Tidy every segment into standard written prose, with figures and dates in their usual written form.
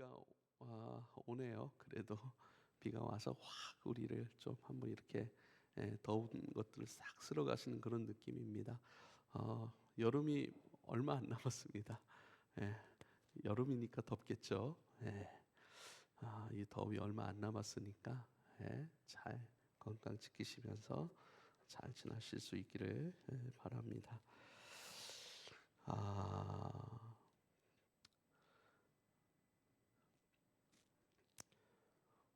비가 오네요. 그래도 비가 와서 확 우리를 좀 한번 이렇게 더운 것들을 싹 쓸어가시는 그런 느낌입니다. 여름이 얼마 안 남았습니다. 예, 여름이니까 덥겠죠. 예. 이 더위 얼마 안 남았으니까 잘 건강 지키시면서 잘 지나실 수 있기를 바랍니다. 아,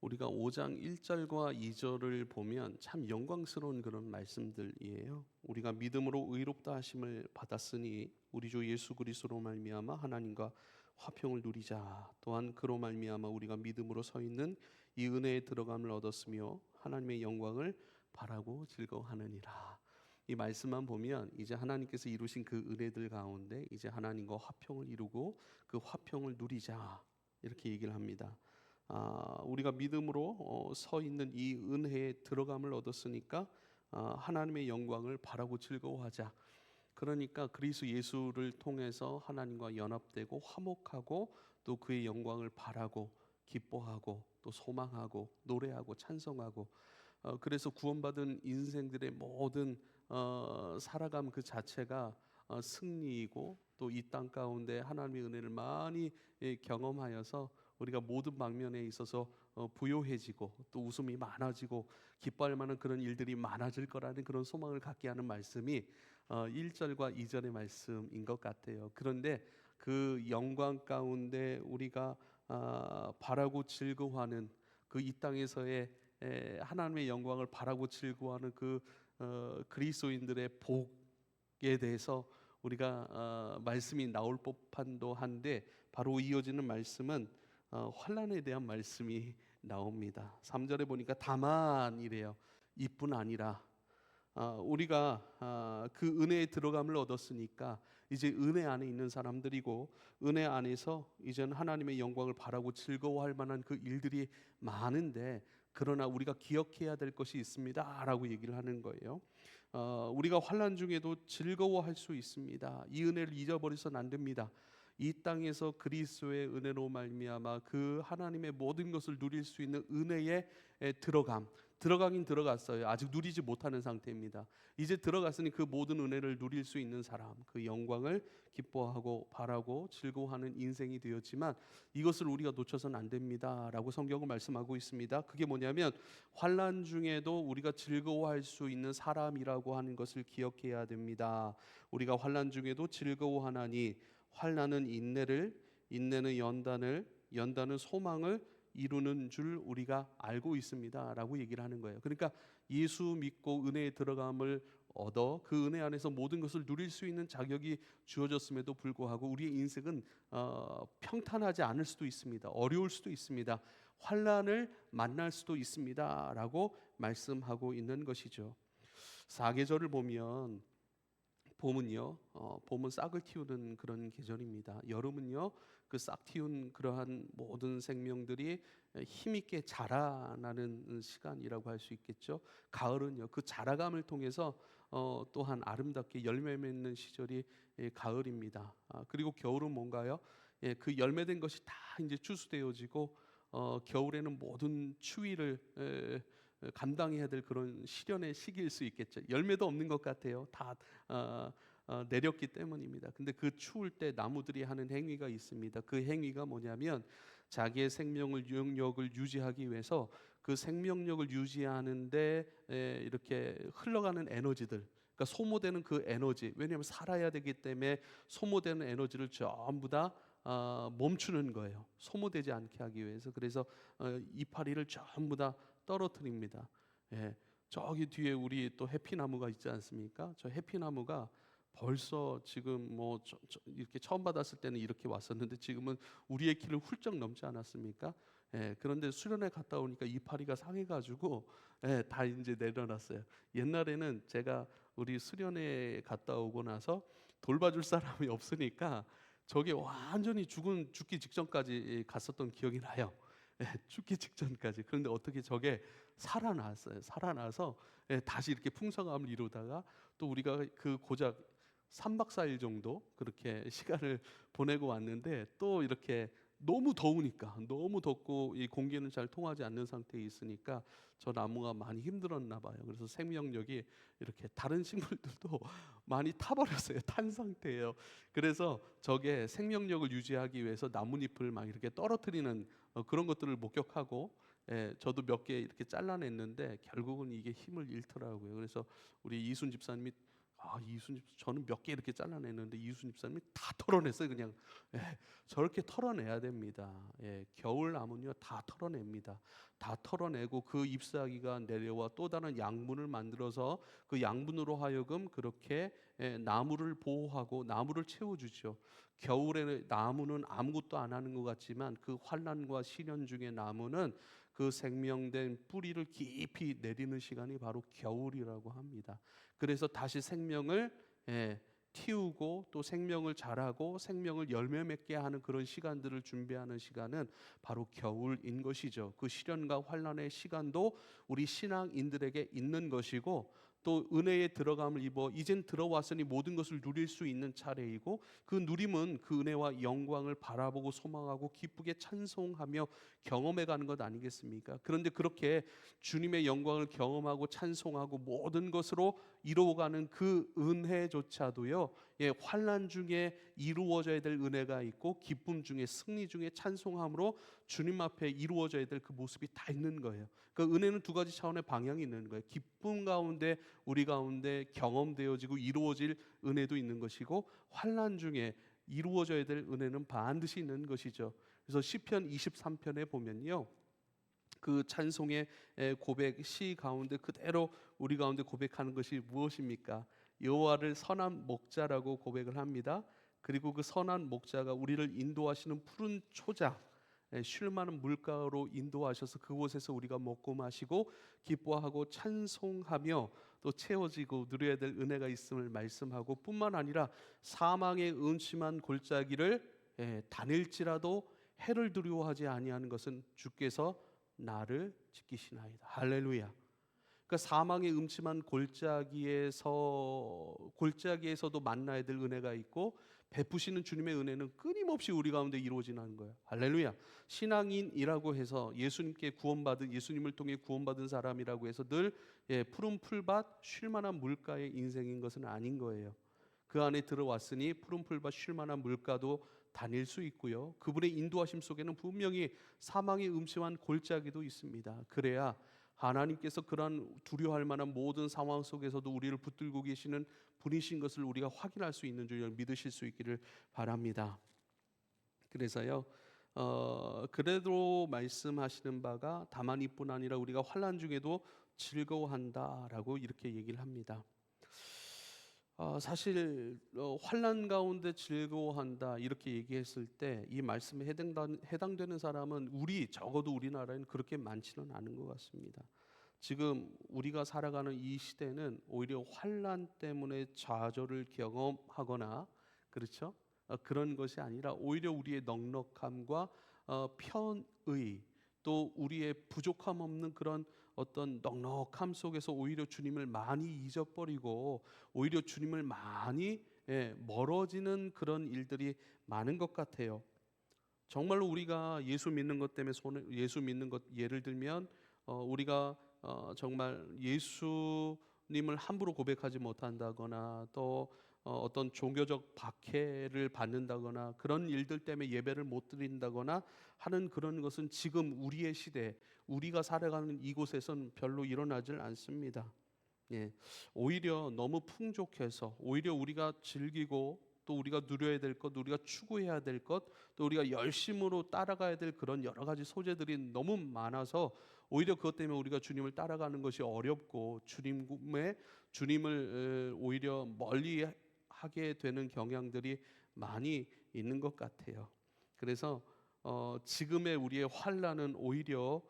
우리가 5장 1절과 2절을 보면 참 영광스러운 그런 말씀들이에요. 우리가 믿음으로 의롭다 하심을 받았으니 우리 주 예수 그리스도로 말미암아 하나님과 화평을 누리자. 또한 그로 말미암아 우리가 믿음으로 서 있는 이 은혜에 들어감을 얻었으며 하나님의 영광을 바라고 즐거워하느니라. 이 말씀만 보면 이제 하나님께서 이루신 그 은혜들 가운데 이제 하나님과 화평을 이루고 그 화평을 누리자 이렇게 얘기를 합니다. 우리가 믿음으로 서 있는 이 은혜에 들어감을 얻었으니까 하나님의 영광을 바라고 즐거워하자. 그러니까 그리스도 예수를 통해서 하나님과 연합되고 화목하고 또 그의 영광을 바라고 기뻐하고 또 소망하고 노래하고 찬송하고 그래서 구원받은 인생들의 모든 살아감 그 자체가 승리이고 또 이 땅 가운데 하나님의 은혜를 많이 경험하여서 우리가 모든 방면에 있어서 부요해지고 또 웃음이 많아지고 기뻐할 만한 그런 일들이 많아질 거라는 그런 소망을 갖게 하는 말씀이 1절과 2절의 말씀인 것 같아요. 그런데 그 영광 가운데 우리가 바라고 즐거워하는 그 이 땅에서의 하나님의 영광을 바라고 즐거워하는 그 그리스도인들의 복에 대해서 우리가 말씀이 나올 법한도 한데 바로 이어지는 말씀은 환난에 대한 말씀이 나옵니다. 3절에 보니까 다만 이래요. 이뿐 아니라 우리가 그 은혜에 들어감을 얻었으니까 이제 은혜 안에 있는 사람들이고 은혜 안에서 이제는 하나님의 영광을 바라고 즐거워할 만한 그 일들이 많은데 그러나 우리가 기억해야 될 것이 있습니다라고 얘기를 하는 거예요. 우리가 환난 중에도 즐거워할 수 있습니다. 이 은혜를 잊어버려서는 안 됩니다. 이 땅에서 그리스도의 은혜로 말미암아 그 하나님의 모든 것을 누릴 수 있는 은혜에 들어가긴 들어갔어요. 아직 누리지 못하는 상태입니다. 이제 들어갔으니 그 모든 은혜를 누릴 수 있는 사람, 그 영광을 기뻐하고 바라고 즐거워하는 인생이 되었지만 이것을 우리가 놓쳐서는 안 됩니다라고 성경은 말씀하고 있습니다. 그게 뭐냐면 환난 중에도 우리가 즐거워할 수 있는 사람이라고 하는 것을 기억해야 됩니다. 우리가 환난 중에도 즐거워하나니 환난은 인내를, 인내는 연단을, 연단은 소망을 이루는 줄 우리가 알고 있습니다라고 얘기를 하는 거예요. 그러니까 예수 믿고 은혜에 들어감을 얻어 그 은혜 안에서 모든 것을 누릴 수 있는 자격이 주어졌음에도 불구하고 우리의 인생은 평탄하지 않을 수도 있습니다. 어려울 수도 있습니다. 환난을 만날 수도 있습니다라고 말씀하고 있는 것이죠. 사계절을 보면 봄은요, 봄은 싹을 틔우는 그런 계절입니다. 여름은요, 그 싹 틔운 그러한 모든 생명들이 힘있게 자라나는 시간이라고 할 수 있겠죠. 가을은요, 그 자라감을 통해서 또한 아름답게 열매 맺는 시절이 가을입니다. 그리고 겨울은 뭔가요? 그 열매된 것이 다 이제 추수되어지고 겨울에는 모든 추위를 감당해야 될 그런 시련의 시기일 수 있겠죠. 열매도 없는 것 같아요. 다 내렸기 때문입니다. 근데 그 추울 때 나무들이 하는 행위가 있습니다. 그 행위가 뭐냐면 자기의 생명을 영역을 유지하기 위해서 그 생명력을 유지하는데 이렇게 흘러가는 에너지들, 그러니까 소모되는 그 에너지, 왜냐하면 살아야 되기 때문에 소모되는 에너지를 전부 다 멈추는 거예요. 소모되지 않게 하기 위해서. 그래서 이파리를 전부 다 떨어뜨립니다. 예, 저기 뒤에 우리 또 해피나무가 있지 않습니까? 저 해피나무가 벌써 지금 뭐 이렇게 처음 받았을 때는 이렇게 왔었는데 지금은 우리의 키를 훌쩍 넘지 않았습니까? 그런데 수련회 갔다 오니까 이파리가 상해가지고 다 이제 내려놨어요. 옛날에는 제가 우리 수련회 갔다 오고 나서 돌봐줄 사람이 없으니까 저게 완전히 죽기 직전까지 갔었던 기억이 나요. 죽기 직전까지. 그런데 어떻게 저게 살아났어요. 살아나서 다시 이렇게 풍성함을 이루다가 또 우리가 그 고작 3박 4일 정도 그렇게 시간을 보내고 왔는데 또 이렇게 너무 더우니까, 너무 덥고 이 공기는 잘 통하지 않는 상태에 있으니까 저 나무가 많이 힘들었나 봐요. 그래서 생명력이 이렇게 다른 식물들도 많이 타버렸어요. 탄 상태예요. 그래서 저게 생명력을 유지하기 위해서 나뭇잎을 막 이렇게 떨어뜨리는 그런 것들을 목격하고, 저도 몇 개 이렇게 잘라냈는데 결국은 이게 힘을 잃더라고요. 그래서 우리 이순 집사님이, 이순 집 저는 몇 개 이렇게 잘라냈는데 이순 집사님이 다 털어냈어요. 그냥 저렇게 털어내야 됩니다. 겨울 나무는요 다 털어냅니다. 다 털어내고 그 잎사귀가 내려와 또 다른 양분을 만들어서 그 양분으로 하여금 그렇게 나무를 보호하고 나무를 채워주죠. 겨울에 나무는 아무것도 안 하는 것 같지만 그 환난과 시련 중에 나무는 그 생명된 뿌리를 깊이 내리는 시간이 바로 겨울이라고 합니다. 그래서 다시 생명을 틔우고 또 생명을 자라고 생명을 열매 맺게 하는 그런 시간들을 준비하는 시간은 바로 겨울인 것이죠. 그 시련과 환난의 시간도 우리 신앙인들에게 있는 것이고, 또 은혜에 들어감을 입어 이젠 들어왔으니 모든 것을 누릴 수 있는 차례이고, 그 누림은 그 은혜와 영광을 바라보고 소망하고 기쁘게 찬송하며 경험해 가는 것 아니겠습니까? 그런데 그렇게 주님의 영광을 경험하고 찬송하고 모든 것으로 이루어가는 그 은혜조차도요, 환난 중에 이루어져야 될 은혜가 있고 기쁨 중에, 승리 중에 찬송함으로 주님 앞에 이루어져야 될 그 모습이 다 있는 거예요. 그 은혜는 두 가지 차원의 방향이 있는 거예요. 기쁨 가운데 우리 가운데 경험되어지고 이루어질 은혜도 있는 것이고, 환난 중에 이루어져야 될 은혜는 반드시 있는 것이죠. 그래서 시편 23편에 보면요, 그 찬송의 고백 시 가운데 그대로 우리 가운데 고백하는 것이 무엇입니까? 여호와를 선한 목자라고 고백을 합니다. 그리고 그 선한 목자가 우리를 인도하시는 푸른 초장, 쉴 만한 물가로 인도하셔서 그곳에서 우리가 먹고 마시고 기뻐하고 찬송하며 또 채워지고 누려야 될 은혜가 있음을 말씀하고, 뿐만 아니라 사망의 음침한 골짜기를 다닐지라도 해를 두려워하지 아니하는 것은 주께서 나를 지키시나이다. 할렐루야. 그러니까 사망의 음침한 골짜기에서도 만나야 될 은혜가 있고, 베푸시는 주님의 은혜는 끊임없이 우리 가운데 이루어지는 거예요. 할렐루야. 신앙인이라고 해서 예수님께 구원받은, 예수님을 통해 구원받은 사람이라고 해서 늘 푸른 풀밭 쉴 만한 물가의 인생인 것은 아닌 거예요. 그 안에 들어왔으니 푸른 풀밭 쉴 만한 물가도 다닐 수 있고요, 그분의 인도하심 속에는 분명히 사망의 음침한 골짜기도 있습니다. 그래야 하나님께서 그러한 두려워할 만한 모든 상황 속에서도 우리를 붙들고 계시는 분이신 것을 우리가 확인할 수 있는 줄 믿으실 수 있기를 바랍니다. 그래서요, 그래도 말씀하시는 바가 다만 이뿐 아니라 우리가 환난 중에도 즐거워한다라고 이렇게 얘기를 합니다. 사실 환난 가운데 즐거워한다 이렇게 얘기했을 때 이 말씀에 해당되는 사람은 적어도 우리나라에는 그렇게 많지는 않은 것 같습니다. 지금 우리가 살아가는 이 시대는 오히려 환난 때문에 좌절을 경험하거나, 그렇죠? 그런 것이 아니라 오히려 우리의 넉넉함과 편의, 또 우리의 부족함 없는 그런 어떤 넉넉함 속에서 오히려 주님을 많이 잊어버리고 오히려 주님을 많이 멀어지는 그런 일들이 많은 것 같아요. 정말로 우리가 예수 믿는 것 때문에 예수 믿는 것, 예를 들면 우리가 정말 예수님을 함부로 고백하지 못한다거나, 또 어떤 종교적 박해를 받는다거나 그런 일들 때문에 예배를 못 드린다거나 하는 그런 것은 지금 우리의 시대, 우리가 살아가는 이곳에선 별로 일어나질 않습니다. 오히려 너무 풍족해서 오히려 우리가 즐기고 또 우리가 누려야 될 것, 우리가 추구해야 될 것, 또 우리가 열심으로 따라가야 될 그런 여러 가지 소재들이 너무 많아서 오히려 그것 때문에 우리가 주님을 따라가는 것이 어렵고 주님을 오히려 멀리 하게 되는 경향들이 많이 있는 것 같아요. 그래서 지금의 우리의 환난은 오히려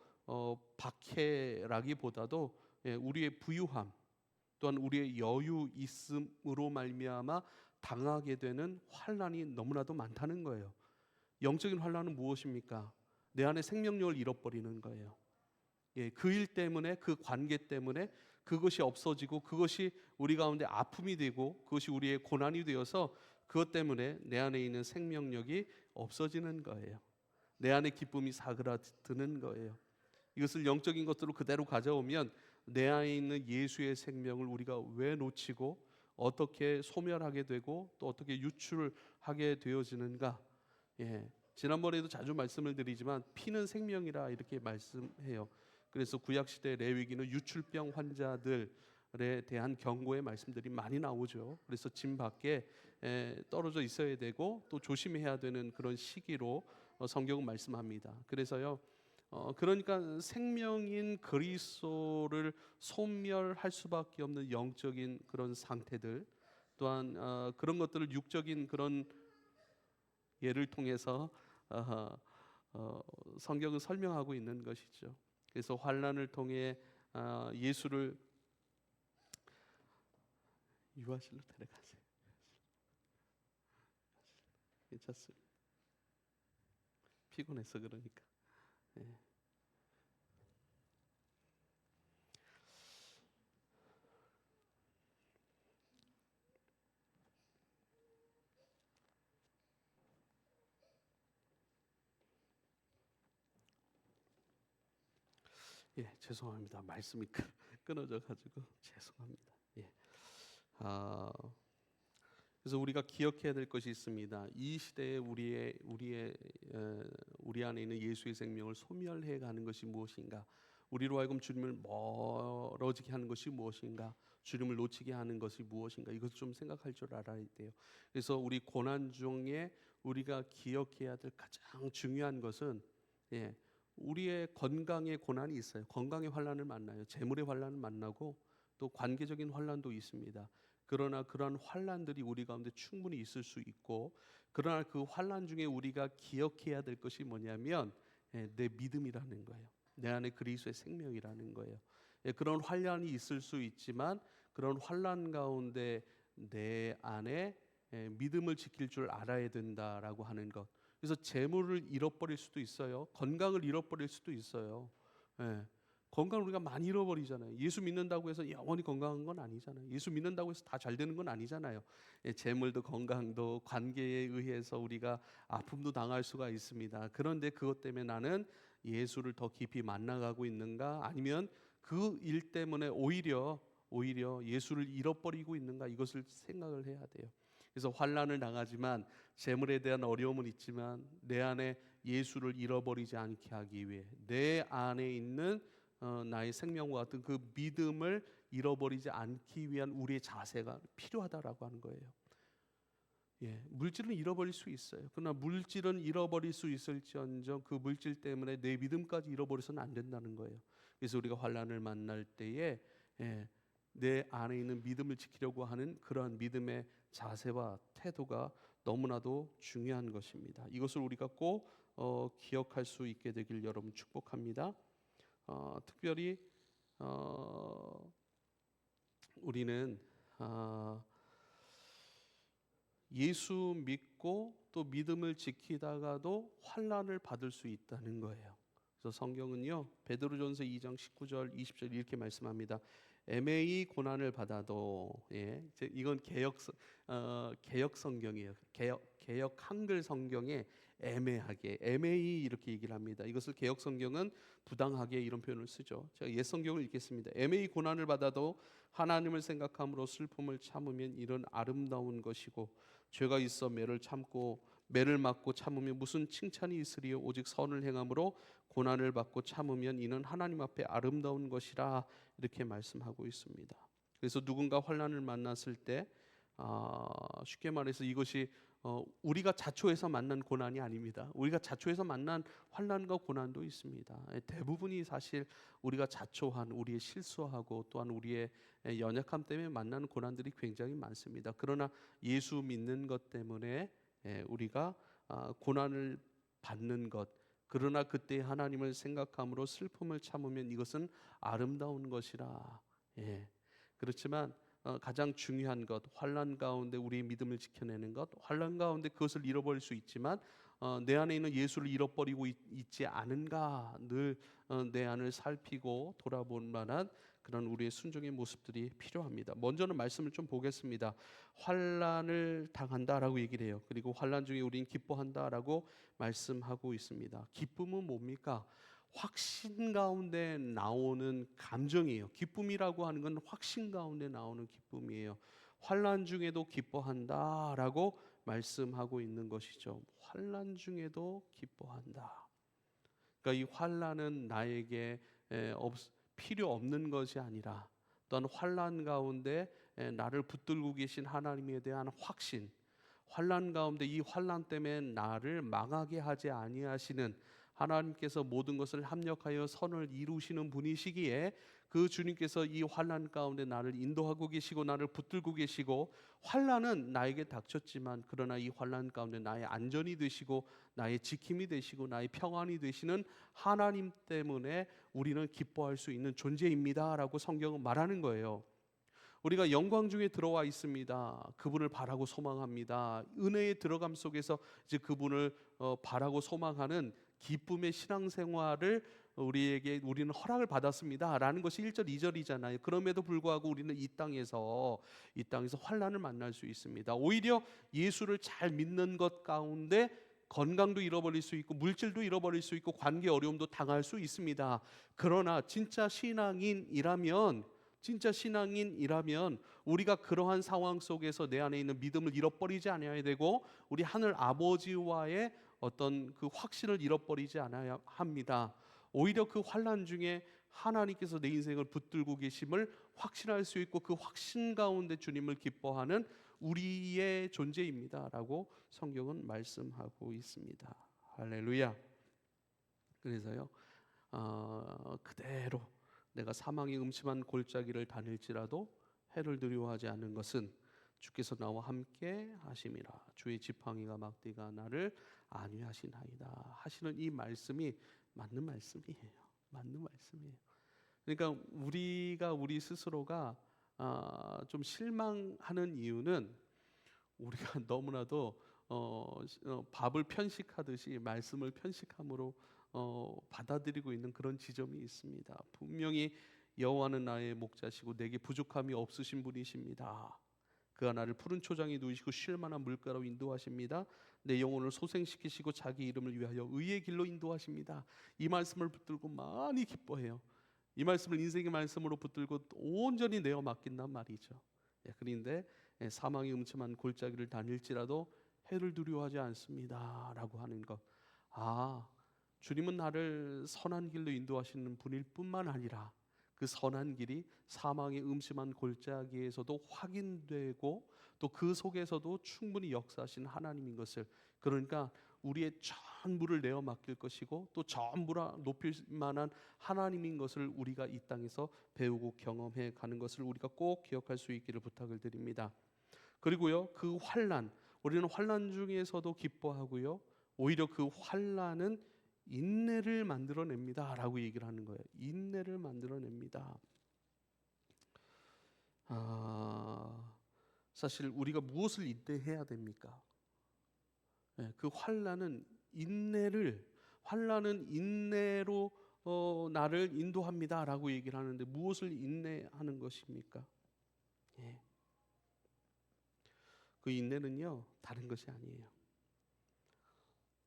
박해라기보다도 우리의 부유함 또한 우리의 여유 있음으로 말미암아 당하게 되는 환난이 너무나도 많다는 거예요. 영적인 환난은 무엇입니까? 내 안에 생명력을 잃어버리는 거예요. 그 일 때문에, 그 관계 때문에 그것이 없어지고 그것이 우리 가운데 아픔이 되고 그것이 우리의 고난이 되어서 그것 때문에 내 안에 있는 생명력이 없어지는 거예요. 내 안에 기쁨이 사그라드는 거예요. 이것을 영적인 것들로 그대로 가져오면 내 안에 있는 예수의 생명을 우리가 왜 놓치고 어떻게 소멸하게 되고 또 어떻게 유출하게 되어지는가. 지난번에도 자주 말씀을 드리지만 피는 생명이라 이렇게 말씀해요. 그래서 구약시대 레위기는 유출병 환자들에 대한 경고의 말씀들이 많이 나오죠. 그래서 집 밖에 떨어져 있어야 되고 또 조심해야 되는 그런 시기로 성경은 말씀합니다. 그래서요, 그러니까 생명인 그리스도를 소멸할 수밖에 없는 영적인 그런 상태들, 또한 그런 것들을 육적인 그런 예를 통해서 성경은 설명하고 있는 것이죠. 그래서 환난을 통해 예수를 유아실로 데려가세요. 괜찮습니다. 피곤해서 그러니까. 예. 죄송합니다. 말씀이 끊어져 가지고 죄송합니다. 아, 그래서 우리가 기억해야 될 것이 있습니다. 이 시대에 우리 안에 있는 예수의 생명을 소멸해 가는 것이 무엇인가? 우리로 하여금 주님을 멀어지게 하는 것이 무엇인가? 주님을 놓치게 하는 것이 무엇인가? 이것을 좀 생각할 줄 알아야 돼요. 그래서 우리 고난 중에 우리가 기억해야 될 가장 중요한 것은 우리의 건강의 고난이 있어요. 건강의 환난을 만나요. 재물의 환난을 만나고 또 관계적인 환난도 있습니다. 그러나 그러한 환난들이 우리 가운데 충분히 있을 수 있고, 그러나 그 환난 중에 우리가 기억해야 될 것이 뭐냐면 내 믿음이라는 거예요. 내 안에 그리스도의 생명이라는 거예요. 그런 환난이 있을 수 있지만 그런 환난 가운데 내 안에 믿음을 지킬 줄 알아야 된다라고 하는 것. 그래서 재물을 잃어버릴 수도 있어요. 건강을 잃어버릴 수도 있어요. 건강을 우리가 많이 잃어버리잖아요. 예수 믿는다고 해서 영원히 건강한 건 아니잖아요. 예수 믿는다고 해서 다 잘 되는 건 아니잖아요. 재물도 건강도 관계에 의해서 우리가 아픔도 당할 수가 있습니다. 그런데 그것 때문에 나는 예수를 더 깊이 만나가고 있는가? 아니면 그 일 때문에 오히려 예수를 잃어버리고 있는가? 이것을 생각을 해야 돼요. 그래서 환난을 당하지만 재물에 대한 어려움은 있지만 내 안에 예수를 잃어버리지 않게 하기 위해 내 안에 있는 나의 생명과 같은 그 믿음을 잃어버리지 않기 위한 우리의 자세가 필요하다라고 하는 거예요. 물질은 잃어버릴 수 있어요. 그러나 물질은 잃어버릴 수 있을지언정 그 물질 때문에 내 믿음까지 잃어버려서는 안 된다는 거예요. 그래서 우리가 환난을 만날 때에 내 안에 있는 믿음을 지키려고 하는 그러한 믿음의 자세와 태도가 너무나도 중요한 것입니다. 이것을 우리가 꼭 기억할 수 있게 되길 여러분 축복합니다. 특별히 우리는 예수 믿고 또 믿음을 지키다가도 환난을 받을 수 있다는 거예요. 그래서 성경은요, 베드로전서 2장 19절 20절 이렇게 말씀합니다. 애매히 고난을 받아도, 이건 개역 성경이에요. 개역 한글 성경에 애매히 이렇게 얘기를 합니다. 이것을 개역 성경은 부당하게 이런 표현을 쓰죠. 제가 옛 성경을 읽겠습니다. 애매히 고난을 받아도 하나님을 생각함으로 슬픔을 참으면 이런 아름다운 것이고, 죄가 있어 매를 참고 매를 맞고 참으면 무슨 칭찬이 있으리요? 오직 선을 행함으로 고난을 받고 참으면 이는 하나님 앞에 아름다운 것이라, 이렇게 말씀하고 있습니다. 그래서 누군가 환난을 만났을 때 쉽게 말해서 이것이 우리가 자초해서 만난 고난이 아닙니다. 우리가 자초해서 만난 환난과 고난도 있습니다. 대부분이 사실 우리가 자초한 우리의 실수하고 또한 우리의 연약함 때문에 만나는 고난들이 굉장히 많습니다. 그러나 예수 믿는 것 때문에 우리가 고난을 받는 것, 그러나 그때 하나님을 생각함으로 슬픔을 참으면 이것은 아름다운 것이라. 그렇지만 가장 중요한 것, 환난 가운데 우리의 믿음을 지켜내는 것, 환난 가운데 그것을 잃어버릴 수 있지만 내 안에 있는 예수를 잃어버리고 있지 않은가 늘 내 안을 살피고 돌아볼 만한 그런 우리의 순종의 모습들이 필요합니다. 먼저는 말씀을 좀 보겠습니다. 환난을 당한다라고 얘기를 해요. 그리고 환난 중에 우리는 기뻐한다라고 말씀하고 있습니다. 기쁨은 뭡니까? 확신 가운데 나오는 감정이에요. 기쁨이라고 하는 건 확신 가운데 나오는 기쁨이에요. 환난 중에도 기뻐한다라고 말씀하고 있는 것이죠. 환난 중에도 기뻐한다. 그러니까 이 환난은 나에게 필요 없는 것이 아니라 또한 환난 가운데 나를 붙들고 계신 하나님에 대한 확신, 환난 가운데 이 환난 때문에 나를 망하게 하지 아니하시는 하나님께서 모든 것을 합력하여 선을 이루시는 분이시기에 그 주님께서 이 환난 가운데 나를 인도하고 계시고 나를 붙들고 계시고, 환난은 나에게 닥쳤지만 그러나 이 환난 가운데 나의 안전이 되시고 나의 지킴이 되시고 나의 평안이 되시는 하나님 때문에 우리는 기뻐할 수 있는 존재입니다라고 성경은 말하는 거예요. 우리가 영광 중에 들어와 있습니다. 그분을 바라고 소망합니다. 은혜의 들어감 속에서 이제 그분을 바라고 소망하는 기쁨의 신앙생활을 우리는 허락을 받았습니다라는 것이 1절 2절이잖아요. 그럼에도 불구하고 우리는 이 땅에서 환난을 만날 수 있습니다. 오히려 예수를 잘 믿는 것 가운데 건강도 잃어버릴 수 있고 물질도 잃어버릴 수 있고 관계 어려움도 당할 수 있습니다. 그러나 진짜 신앙인이라면 우리가 그러한 상황 속에서 내 안에 있는 믿음을 잃어버리지 않아야 되고 우리 하늘 아버지와의 어떤 그 확신을 잃어버리지 않아야 합니다. 오히려 그 환난 중에 하나님께서 내 인생을 붙들고 계심을 확신할 수 있고 그 확신 가운데 주님을 기뻐하는 우리의 존재입니다라고 성경은 말씀하고 있습니다. 할렐루야. 그래서요, 그대로 내가 사망의 음침한 골짜기를 다닐지라도 해를 두려워하지 않는 것은 주께서 나와 함께 하심이라. 주의 지팡이가 막대가 나를 안위하시나이다 하시는 이 말씀이 맞는 말씀이에요. 맞는 말씀이에요. 그러니까 우리 스스로가 좀 실망하는 이유는 우리가 너무나도 밥을 편식하듯이 말씀을 편식함으로 받아들이고 있는 그런 지점이 있습니다. 분명히 여호와는 나의 목자시고 내게 부족함이 없으신 분이십니다. 그가 나를 푸른 초장에 누이시고 쉴 만한 물가로 인도하십니다. 내 영혼을 소생시키시고 자기 이름을 위하여 의의 길로 인도하십니다. 이 말씀을 붙들고 많이 기뻐해요. 이 말씀을 인생의 말씀으로 붙들고 온전히 내어 맡긴단 말이죠. 그런데 사망의 음침한 골짜기를 다닐지라도 해를 두려워하지 않습니다 라고 하는 것. 주님은 나를 선한 길로 인도하시는 분일 뿐만 아니라 그 선한 길이 사망의 음침한 골짜기에서도 확인되고 또 그 속에서도 충분히 역사하신 하나님인 것을, 그러니까 우리의 전부를 내어 맡길 것이고 또 전부라 높일 만한 하나님인 것을 우리가 이 땅에서 배우고 경험해 가는 것을 우리가 꼭 기억할 수 있기를 부탁을 드립니다. 그리고요, 그 환난, 우리는 환난 중에서도 기뻐하고요, 오히려 그 환난은 인내를 만들어냅니다 라고 얘기를 하는 거예요. 인내를 만들어냅니다. 사실 우리가 무엇을 인내해야 됩니까? 그 환난은 인내로 나를 인도합니다 라고 얘기를 하는데 무엇을 인내하는 것입니까? 그 인내는요, 다른 것이 아니에요.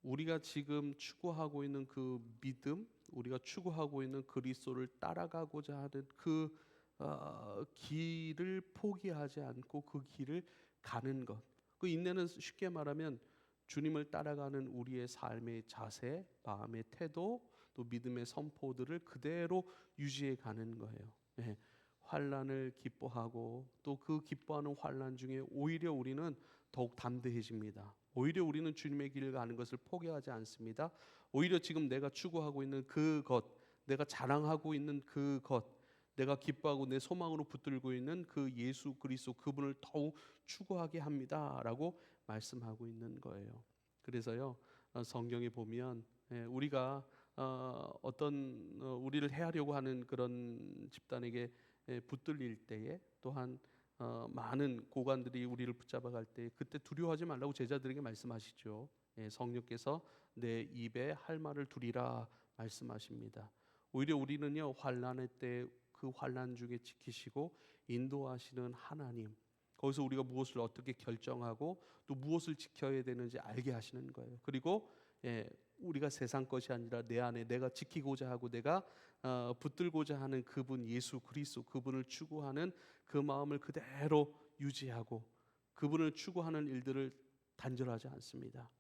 우리가 지금 추구하고 있는 그 믿음, 우리가 추구하고 있는 그리스도를 따라가고자 하는 그 길을 포기하지 않고 그 길을 가는 것. 그 인내는 쉽게 말하면 주님을 따라가는 우리의 삶의 자세, 마음의 태도, 또 믿음의 선포들을 그대로 유지해 가는 거예요. 환난을 기뻐하고 또 그 기뻐하는 환난 중에 오히려 우리는 더욱 담대해집니다. 오히려 우리는 주님의 길을 가는 것을 포기하지 않습니다. 오히려 지금 내가 추구하고 있는 그것, 내가 자랑하고 있는 그것, 내가 기뻐하고 내 소망으로 붙들고 있는 그 예수 그리스도 그분을 더욱 추구하게 합니다라고 말씀하고 있는 거예요. 그래서요, 성경에 보면 우리가 어떤 우리를 해하려고 하는 그런 집단에게 붙들릴 때에 또한 많은 고관들이 우리를 붙잡아갈 때 그때 두려워하지 말라고 제자들에게 말씀하시죠. 성령께서 내 입에 할 말을 두리라 말씀하십니다. 오히려 우리는요, 환난의 때 그 환난 중에 지키시고 인도하시는 하나님, 거기서 우리가 무엇을 어떻게 결정하고 또 무엇을 지켜야 되는지 알게 하시는 거예요. 그리고 우리가 세상 것이 아니라 내 안에 내가 지키고자 하고 내가 붙들고자 하는 그분 예수 그리스도, 그분을 추구하는 그 마음을 그대로 유지하고 그분을 추구하는 일들을 단절하지 않습니다.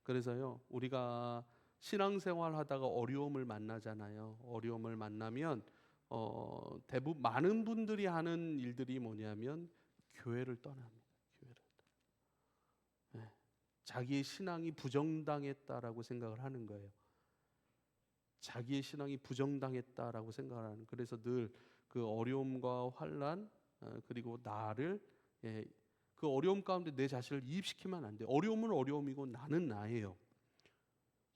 그래서요, 우리가 신앙생활 하다가 어려움을 만나잖아요. 어려움을 만나면 대부분 많은 분들이 하는 일들이 뭐냐면 교회를 떠납니다. 교회를. 네. 자기의 신앙이 부정당했다라고 생각을 하는 거예요. 자기의 신앙이 부정당했다라고 생각을 하는. 그래서 늘 그 어려움과 환난 그리고 나를 그 어려움 가운데 내 자신을 이입시키면 안 돼. 어려움은 어려움이고 나는 나예요.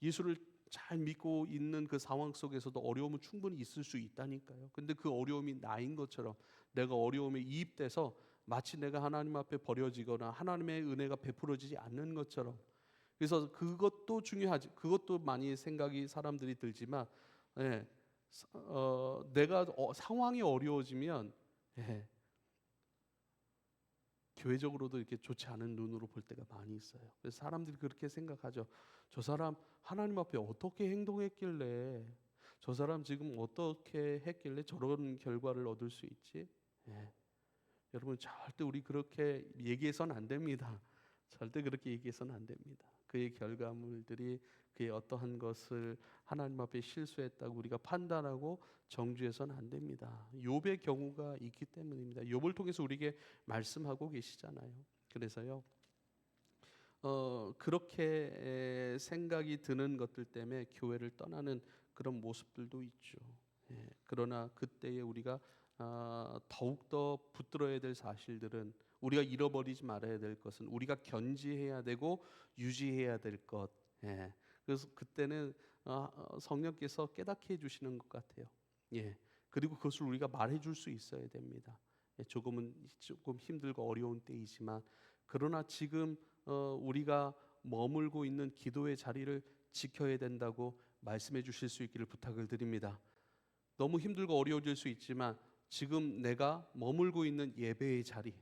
예수를 잘 믿고 있는 그 상황 속에서도 어려움은 충분히 있을 수 있다니까요. 근데 그 어려움이 나인 것처럼 내가 어려움에 이입돼서 마치 내가 하나님 앞에 버려지거나 하나님의 은혜가 베풀어지지 않는 것처럼. 그래서 그것도 중요하지. 그것도 많이 생각이 사람들이 들지만 내가 상황이 어려워지면 교회적으로도 이렇게 좋지 않은 눈으로 볼 때가 많이 있어요. 그래서 사람들이 그렇게 생각하죠. 저 사람 하나님 앞에 어떻게 행동했길래, 저 사람 지금 어떻게 했길래 저런 결과를 얻을 수 있지? 여러분 절대 우리 그렇게 얘기해서는 안 됩니다. 절대 그렇게 얘기해서는 안 됩니다. 그의 결과물들이 그의 어떠한 것을 하나님 앞에 실수했다고 우리가 판단하고 정죄해서는 안 됩니다. 욥의 경우가 있기 때문입니다. 욥을 통해서 우리에게 말씀하고 계시잖아요. 그래서요, 그렇게 생각이 드는 것들 때문에 교회를 떠나는 그런 모습들도 있죠. 그러나 그때에 우리가 더욱더 붙들어야 될 사실들은, 우리가 잃어버리지 말아야 될 것은 우리가 견지해야 되고 유지해야 될 것. 그래서 그때는 성령께서 깨닫게 해주시는 것 같아요. 그리고 그것을 우리가 말해줄 수 있어야 됩니다. 조금 힘들고 어려운 때이지만, 그러나 지금 우리가 머물고 있는 기도의 자리를 지켜야 된다고 말씀해 주실 수 있기를 부탁을 드립니다. 너무 힘들고 어려워질 수 있지만 지금 내가 머물고 있는 예배의 자리,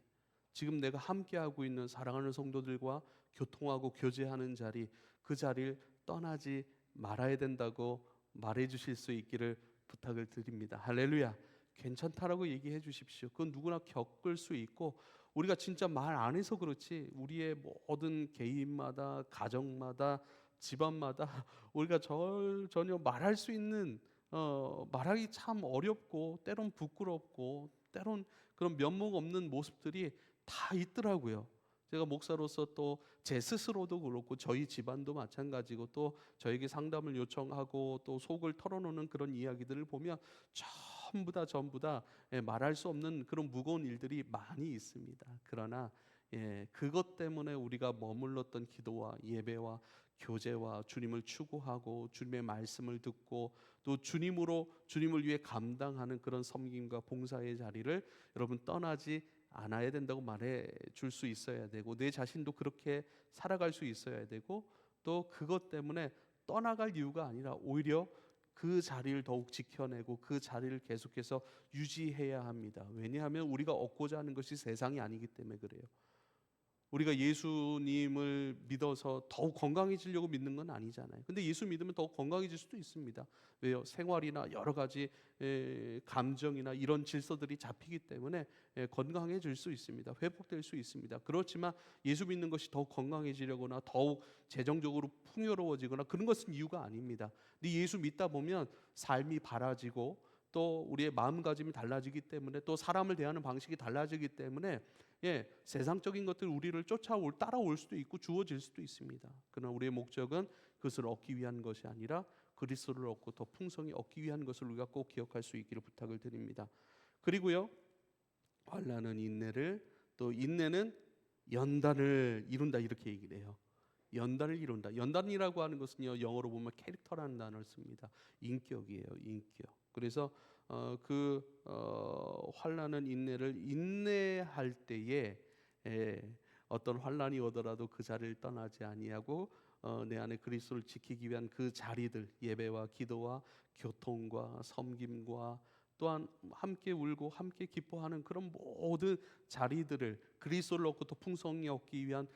지금 내가 함께하고 있는 사랑하는 성도들과 교통하고 교제하는 자리, 그 자리를 떠나지 말아야 된다고 말해 주실 수 있기를 부탁을 드립니다. 할렐루야. 괜찮다라고 얘기해 주십시오. 그건 누구나 겪을 수 있고, 우리가 진짜 말 안 해서 그렇지 우리의 모든 개인마다, 가정마다, 집안마다 우리가 전혀 말할 수 있는 말하기 참 어렵고 때론 부끄럽고 때론 그런 면목 없는 모습들이 다 있더라고요. 제가 목사로서 또 제 스스로도 그렇고 저희 집안도 마찬가지고 또 저에게 상담을 요청하고 또 속을 털어놓는 그런 이야기들을 보면 전부 다 말할 수 없는 그런 무거운 일들이 많이 있습니다. 그러나 그것 때문에 우리가 머물렀던 기도와 예배와 교제와 주님을 추구하고 주님의 말씀을 듣고 또 주님을 위해 감당하는 그런 섬김과 봉사의 자리를 여러분 떠나지 않아야 된다고 말해 줄 수 있어야 되고, 내 자신도 그렇게 살아갈 수 있어야 되고, 또 그것 때문에 떠나갈 이유가 아니라 오히려 그 자리를 더욱 지켜내고 그 자리를 계속해서 유지해야 합니다. 왜냐하면 우리가 얻고자 하는 것이 세상이 아니기 때문에 그래요. 우리가 예수님을 믿어서 더욱 건강해지려고 믿는 건 아니잖아요. 근데 예수 믿으면 더욱 건강해질 수도 있습니다. 왜요? 생활이나 여러 가지 감정이나 이런 질서들이 잡히기 때문에 건강해질 수 있습니다. 회복될 수 있습니다. 그렇지만 예수 믿는 것이 더욱 건강해지려거나 더욱 재정적으로 풍요로워지거나 그런 것은 이유가 아닙니다. 근데 예수 믿다 보면 삶이 바라지고 또 우리의 마음가짐이 달라지기 때문에, 또 사람을 대하는 방식이 달라지기 때문에 세상적인 것들 우리를 따라올 수도 있고 주어질 수도 있습니다. 그러나 우리의 목적은 그것을 얻기 위한 것이 아니라 그리스도를 얻고 더 풍성히 얻기 위한 것을 우리가 꼭 기억할 수 있기를 부탁을 드립니다. 그리고요, 환난은 인내를, 또 인내는 연단을 이룬다, 이렇게 얘기를 해요. 연단을 이룬다. 연단이라고 하는 것은요, 영어로 보면 캐릭터라는 단어를 씁니다. 인격이에요, 인격. 그래서 환난은 인내를, 인내할 때에 어떤 환난이 오더라도 그 자리를 떠나지 아니하고 내 안에 그리스도를 지키기 위한 그 자리들, 예배와 기도와 교통과 섬김과 또한 함께 울고 함께 기뻐하는 그런 모든 자리들을 그리스도를 얻고 또 풍성히 얻기 위한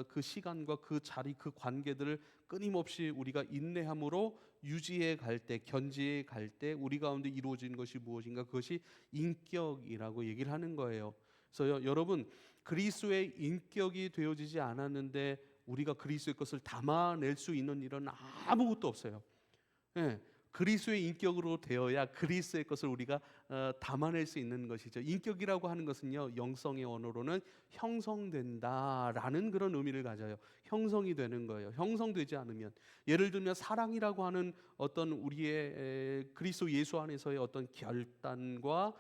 그 시간과 그 자리, 그 관계들을 끊임없이 우리가 인내함으로 유지해 갈 때, 견지해 갈 때 우리 가운데 이루어진 것이 무엇인가? 그것이 인격이라고 얘기를 하는 거예요. 그래서 여러분, 그리스도의 인격이 되어지지 않았는데 우리가 그리스도의 것을 담아낼 수 있는 일은 아무것도 없어요. 예, 그리스도의 인격으로 되어야 그리스도의 것을 우리가 담아낼 수 있는 것이죠. 인격이라고 하는 것은요, 영성의 언어로는 형성된다라는 그런 의미를 가져요. 형성이 되는 거예요. 형성되지 않으면, 예를 들면 사랑이라고 하는 어떤 우리의 그리스도 예수 안에서의 어떤 결단과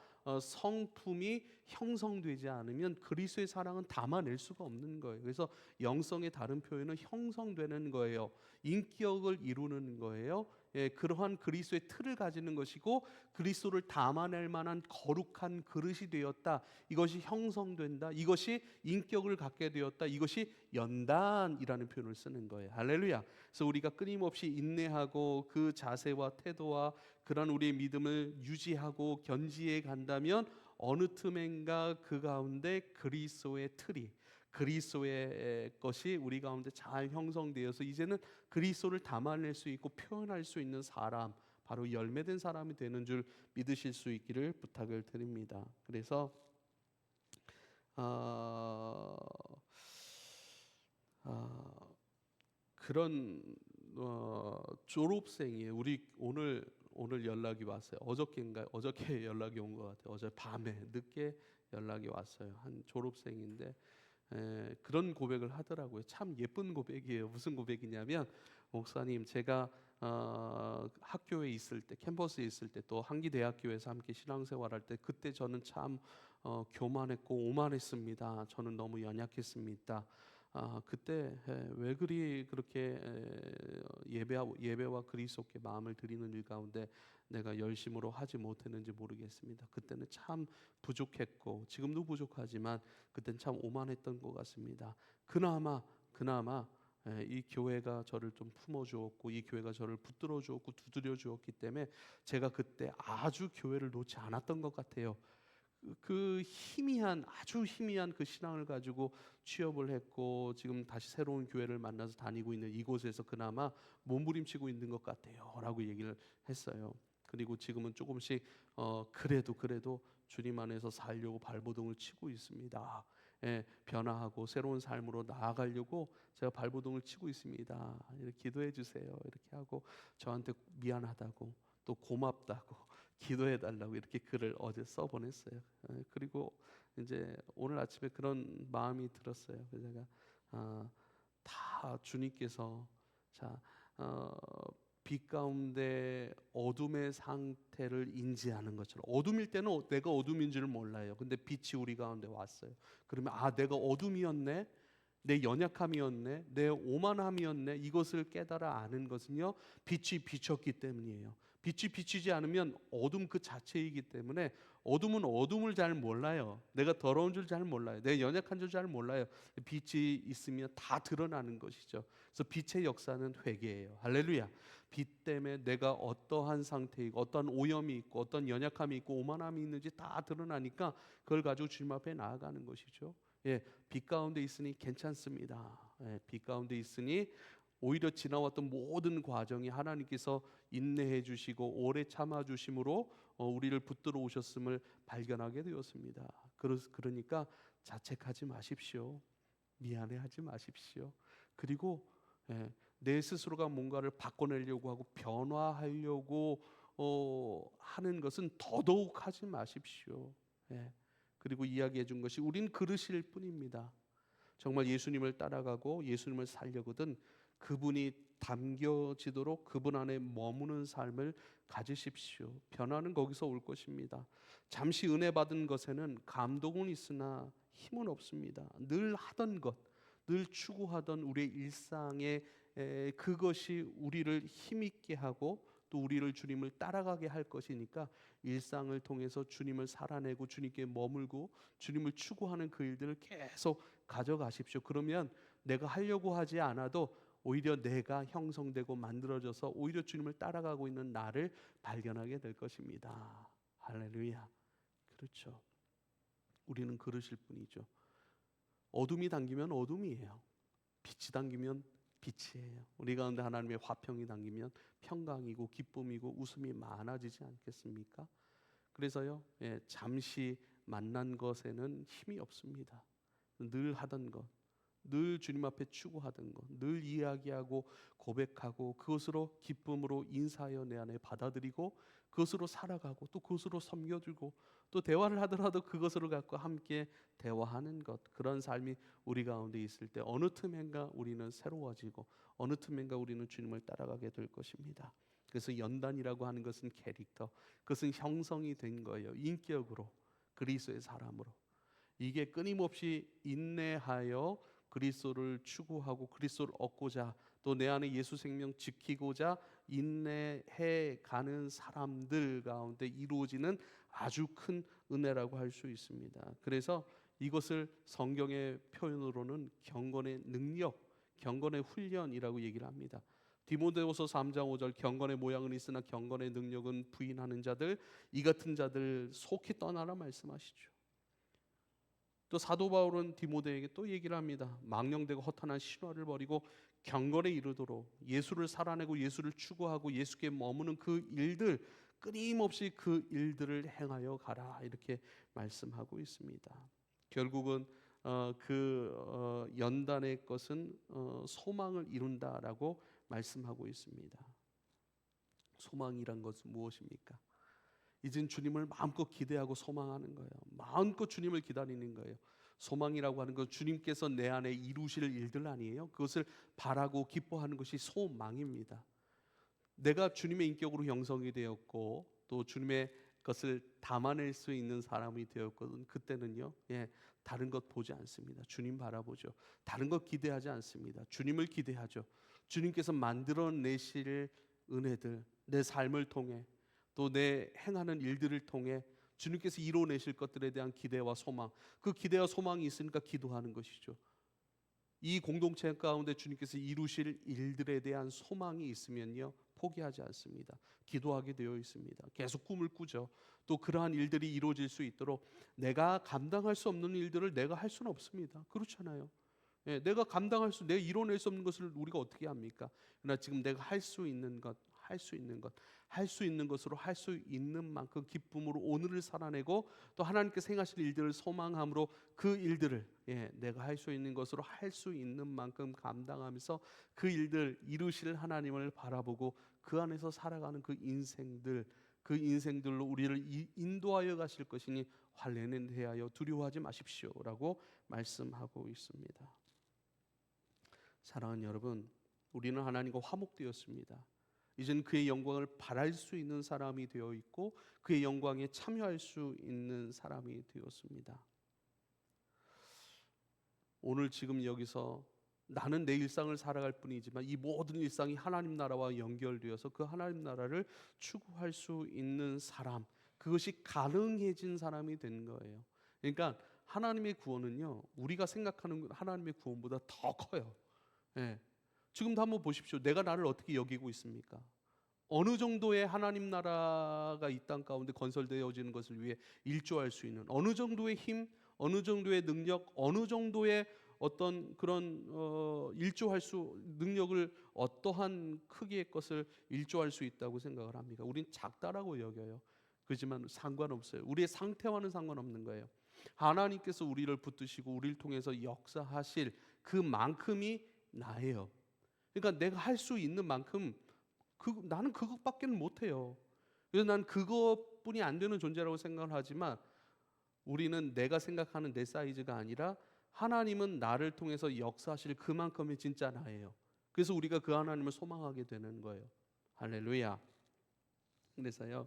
성품이 형성되지 않으면 그리스도의 사랑은 담아낼 수가 없는 거예요. 그래서 영성의 다른 표현은 형성되는 거예요. 인격을 이루는 거예요. 예, 그러한 그리스도의 틀을 가지는 것이고 그리스도를 담아낼 만한 거룩한 그릇이 되었다. 이것이 형성된다. 이것이 인격을 갖게 되었다. 이것이 연단이라는 표현을 쓰는 거예요. 할렐루야. 그래서 우리가 끊임없이 인내하고 그 자세와 태도와 그런 우리의 믿음을 유지하고 견지해 간다면 어느 틈엔가 그 가운데 그리스도의 틀이, 그리스도의 것이 우리 가운데 잘 형성되어서 이제는 그리스도를 담아낼 수 있고 표현할 수 있는 사람, 바로 열매된 사람이 되는 줄 믿으실 수 있기를 부탁을 드립니다. 그래서 어, 그런 졸업생이에요. 우리 오늘 연락이 왔어요. 어저께인가요? 어저께 연락이 온 것 같아요. 어제 밤에 늦게 연락이 왔어요. 한 졸업생인데 그런 고백을 하더라고요. 참 예쁜 고백이에요. 무슨 고백이냐면, 목사님, 제가 학교에 있을 때, 캠퍼스에 있을 때, 또 한기대학교에서 함께 신앙생활할 때, 그때 저는 참 교만했고 오만했습니다. 저는 너무 연약했습니다. 그때 왜 그렇게 예배와 그리스도께 마음을 드리는 일 가운데 내가 열심으로 하지 못했는지 모르겠습니다. 그때는 참 부족했고 지금도 부족하지만 그때는 참 오만했던 것 같습니다. 그나마 이 교회가 저를 좀 품어주었고 이 교회가 저를 붙들어 주었고 두드려 주었기 때문에 제가 그때 아주 교회를 놓지 않았던 것 같아요. 그 희미한, 아주 희미한 그 신앙을 가지고 취업을 했고 지금 다시 새로운 교회를 만나서 다니고 있는 이곳에서 그나마 몸부림치고 있는 것 같아요 라고 얘기를 했어요. 그리고 지금은 조금씩 그래도 주님 안에서 살려고 발버둥을 치고 있습니다. 예, 변화하고 새로운 삶으로 나아가려고 제가 발버둥을 치고 있습니다. 이렇게 기도해 주세요. 이렇게 하고 저한테 미안하다고 또 고맙다고 기도해 달라고 이렇게 글을 어제 써 보냈어요. 그리고 이제 오늘 아침에 그런 마음이 들었어요. 그래서 제가 다 주님께서 자 빛 가운데 어둠의 상태를 인지하는 것처럼, 어둠일 때는 내가 어둠인 줄 몰라요. 근데 빛이 우리 가운데 왔어요. 그러면 내가 어둠이었네, 내 연약함이었네, 내 오만함이었네, 이것을 깨달아 아는 것은요, 빛이 비쳤기 때문이에요. 빛이 비치지 않으면 어둠 그 자체이기 때문에, 어둠은 어둠을 잘 몰라요. 내가 더러운 줄 잘 몰라요. 내가 연약한 줄 잘 몰라요. 빛이 있으면 다 드러나는 것이죠. 그래서 빛의 역사는 회개예요. 할렐루야. 빛 때문에 내가 어떠한 상태이고 어떠한 오염이 있고 어떤 연약함이 있고 오만함이 있는지 다 드러나니까 그걸 가지고 주님 앞에 나아가는 것이죠. 예, 빛 가운데 있으니 괜찮습니다. 예, 빛 가운데 있으니 오히려 지나왔던 모든 과정이 하나님께서 인내해 주시고 오래 참아 주심으로 우리를 붙들어 오셨음을 발견하게 되었습니다. 그러니까 자책하지 마십시오. 미안해하지 마십시오. 그리고 내 스스로가 뭔가를 바꿔내려고 하고 변화하려고 하는 것은 더더욱 하지 마십시오. 그리고 이야기해 준 것이 우린 그릇일 뿐입니다. 정말 예수님을 따라가고 예수님을 살려거든 그분이 담겨지도록 그분 안에 머무는 삶을 가지십시오. 변화는 거기서 올 것입니다. 잠시 은혜 받은 것에는 감동은 있으나 힘은 없습니다. 늘 하던 것, 늘 추구하던 우리의 일상의 그것이 우리를 힘있게 하고 또 우리를 주님을 따라가게 할 것이니까 일상을 통해서 주님을 살아내고 주님께 머물고 주님을 추구하는 그 일들을 계속 가져가십시오. 그러면 내가 하려고 하지 않아도 오히려 내가 형성되고 만들어져서 오히려 주님을 따라가고 있는 나를 발견하게 될 것입니다. 할렐루야. 그렇죠. 우리는 그러실 뿐이죠. 어둠이 당기면 어둠이에요. 빛이 당기면 빛이에요. 우리 가운데 하나님의 화평이 당기면 평강이고 기쁨이고 웃음이 많아지지 않겠습니까? 그래서요, 잠시 만난 것에는 힘이 없습니다. 늘 하던 것, 늘 주님 앞에 추구하던 것, 늘 이야기하고 고백하고 그것으로 기쁨으로 인사하여 내 안에 받아들이고 그것으로 살아가고 또 그것으로 섬겨주고 또 대화를 하더라도 그것으로 갖고 함께 대화하는 것, 그런 삶이 우리 가운데 있을 때 어느 틈엔가 우리는 새로워지고 어느 틈엔가 우리는 주님을 따라가게 될 것입니다. 그래서 연단이라고 하는 것은 캐릭터, 그것은 형성이 된 거예요. 인격으로, 그리스도의 사람으로. 이게 끊임없이 인내하여 그리스도를 추구하고 그리스도를 얻고자 또 내 안에 예수 생명 지키고자 인내해 가는 사람들 가운데 이루어지는 아주 큰 은혜라고 할 수 있습니다. 그래서 이것을 성경의 표현으로는 경건의 능력, 경건의 훈련이라고 얘기를 합니다. 디모데후서 3장 5절 경건의 모양은 있으나 경건의 능력은 부인하는 자들, 이 같은 자들 속히 떠나라 말씀하시죠. 또 사도 바울은 디모데에게 또 얘기를 합니다. 망령되고 허탄한 신화를 버리고 경건에 이르도록 예수를 살아내고 예수를 추구하고 예수께 머무는 그 일들, 끊임없이 그 일들을 행하여 가라, 이렇게 말씀하고 있습니다. 결국은 연단의 것은 소망을 이룬다라고 말씀하고 있습니다. 소망이란 것은 무엇입니까? 이젠 주님을 마음껏 기대하고 소망하는 거예요. 마음껏 주님을 기다리는 거예요. 소망이라고 하는 건 주님께서 내 안에 이루실 일들 아니에요. 그것을 바라고 기뻐하는 것이 소망입니다. 내가 주님의 인격으로 형성이 되었고 또 주님의 것을 담아낼 수 있는 사람이 되었거든. 그때는요, 다른 것 보지 않습니다. 주님 바라보죠. 다른 것 기대하지 않습니다. 주님을 기대하죠. 주님께서 만들어내실 은혜들, 내 삶을 통해 또 내 행하는 일들을 통해 주님께서 이루어내실 것들에 대한 기대와 소망, 그 기대와 소망이 있으니까 기도하는 것이죠. 이 공동체 가운데 주님께서 이루실 일들에 대한 소망이 있으면요, 포기하지 않습니다. 기도하게 되어 있습니다. 계속 꿈을 꾸죠. 또 그러한 일들이 이루어질 수 있도록 내가 감당할 수 없는 일들을 내가 할 수는 없습니다. 그렇잖아요. 내가 내가 이뤄낼 수 없는 것을 우리가 어떻게 합니까? 그러나 지금 내가 할 수 있는 것, 할 수 있는 것으로 할 수 있는 만큼 기쁨으로 오늘을 살아내고 또 하나님께서 행하실 일들을 소망함으로 그 일들을 내가 할 수 있는 것으로 할 수 있는 만큼 감당하면서 그 일들 이루실 하나님을 바라보고 그 안에서 살아가는 그 인생들로 우리를 인도하여 가실 것이니 환난에 대하여 두려워하지 마십시오라고 말씀하고 있습니다. 사랑하는 여러분, 우리는 하나님과 화목되었습니다. 이제는 그의 영광을 바랄 수 있는 사람이 되어 있고 그의 영광에 참여할 수 있는 사람이 되었습니다. 오늘 지금 여기서 나는 내 일상을 살아갈 뿐이지만 이 모든 일상이 하나님 나라와 연결되어서 그 하나님 나라를 추구할 수 있는 사람, 그것이 가능해진 사람이 된 거예요. 그러니까 하나님의 구원은요, 우리가 생각하는 하나님의 구원보다 더 커요. 지금도 한번 보십시오. 내가 나를 어떻게 여기고 있습니까? 어느 정도의 하나님 나라가 이 땅 가운데 건설되어지는 것을 위해 일조할 수 있는 어느 정도의 힘, 어느 정도의 능력, 어느 정도의 어떤 그런 일조할 수 능력을 어떠한 크기의 것을 일조할 수 있다고 생각을 합니까? 우린 작다라고 여겨요. 그렇지만 상관없어요. 우리의 상태와는 상관없는 거예요. 하나님께서 우리를 붙드시고 우리를 통해서 역사하실 그만큼이 나예요. 그러니까 내가 할 수 있는 만큼 나는 그것밖에 못해요. 그래서 난 그것뿐이 안 되는 존재라고 생각을 하지만 우리는 내가 생각하는 내 사이즈가 아니라 하나님은 나를 통해서 역사하실 그만큼이 진짜 나예요. 그래서 우리가 그 하나님을 소망하게 되는 거예요. 할렐루야. 그래서요,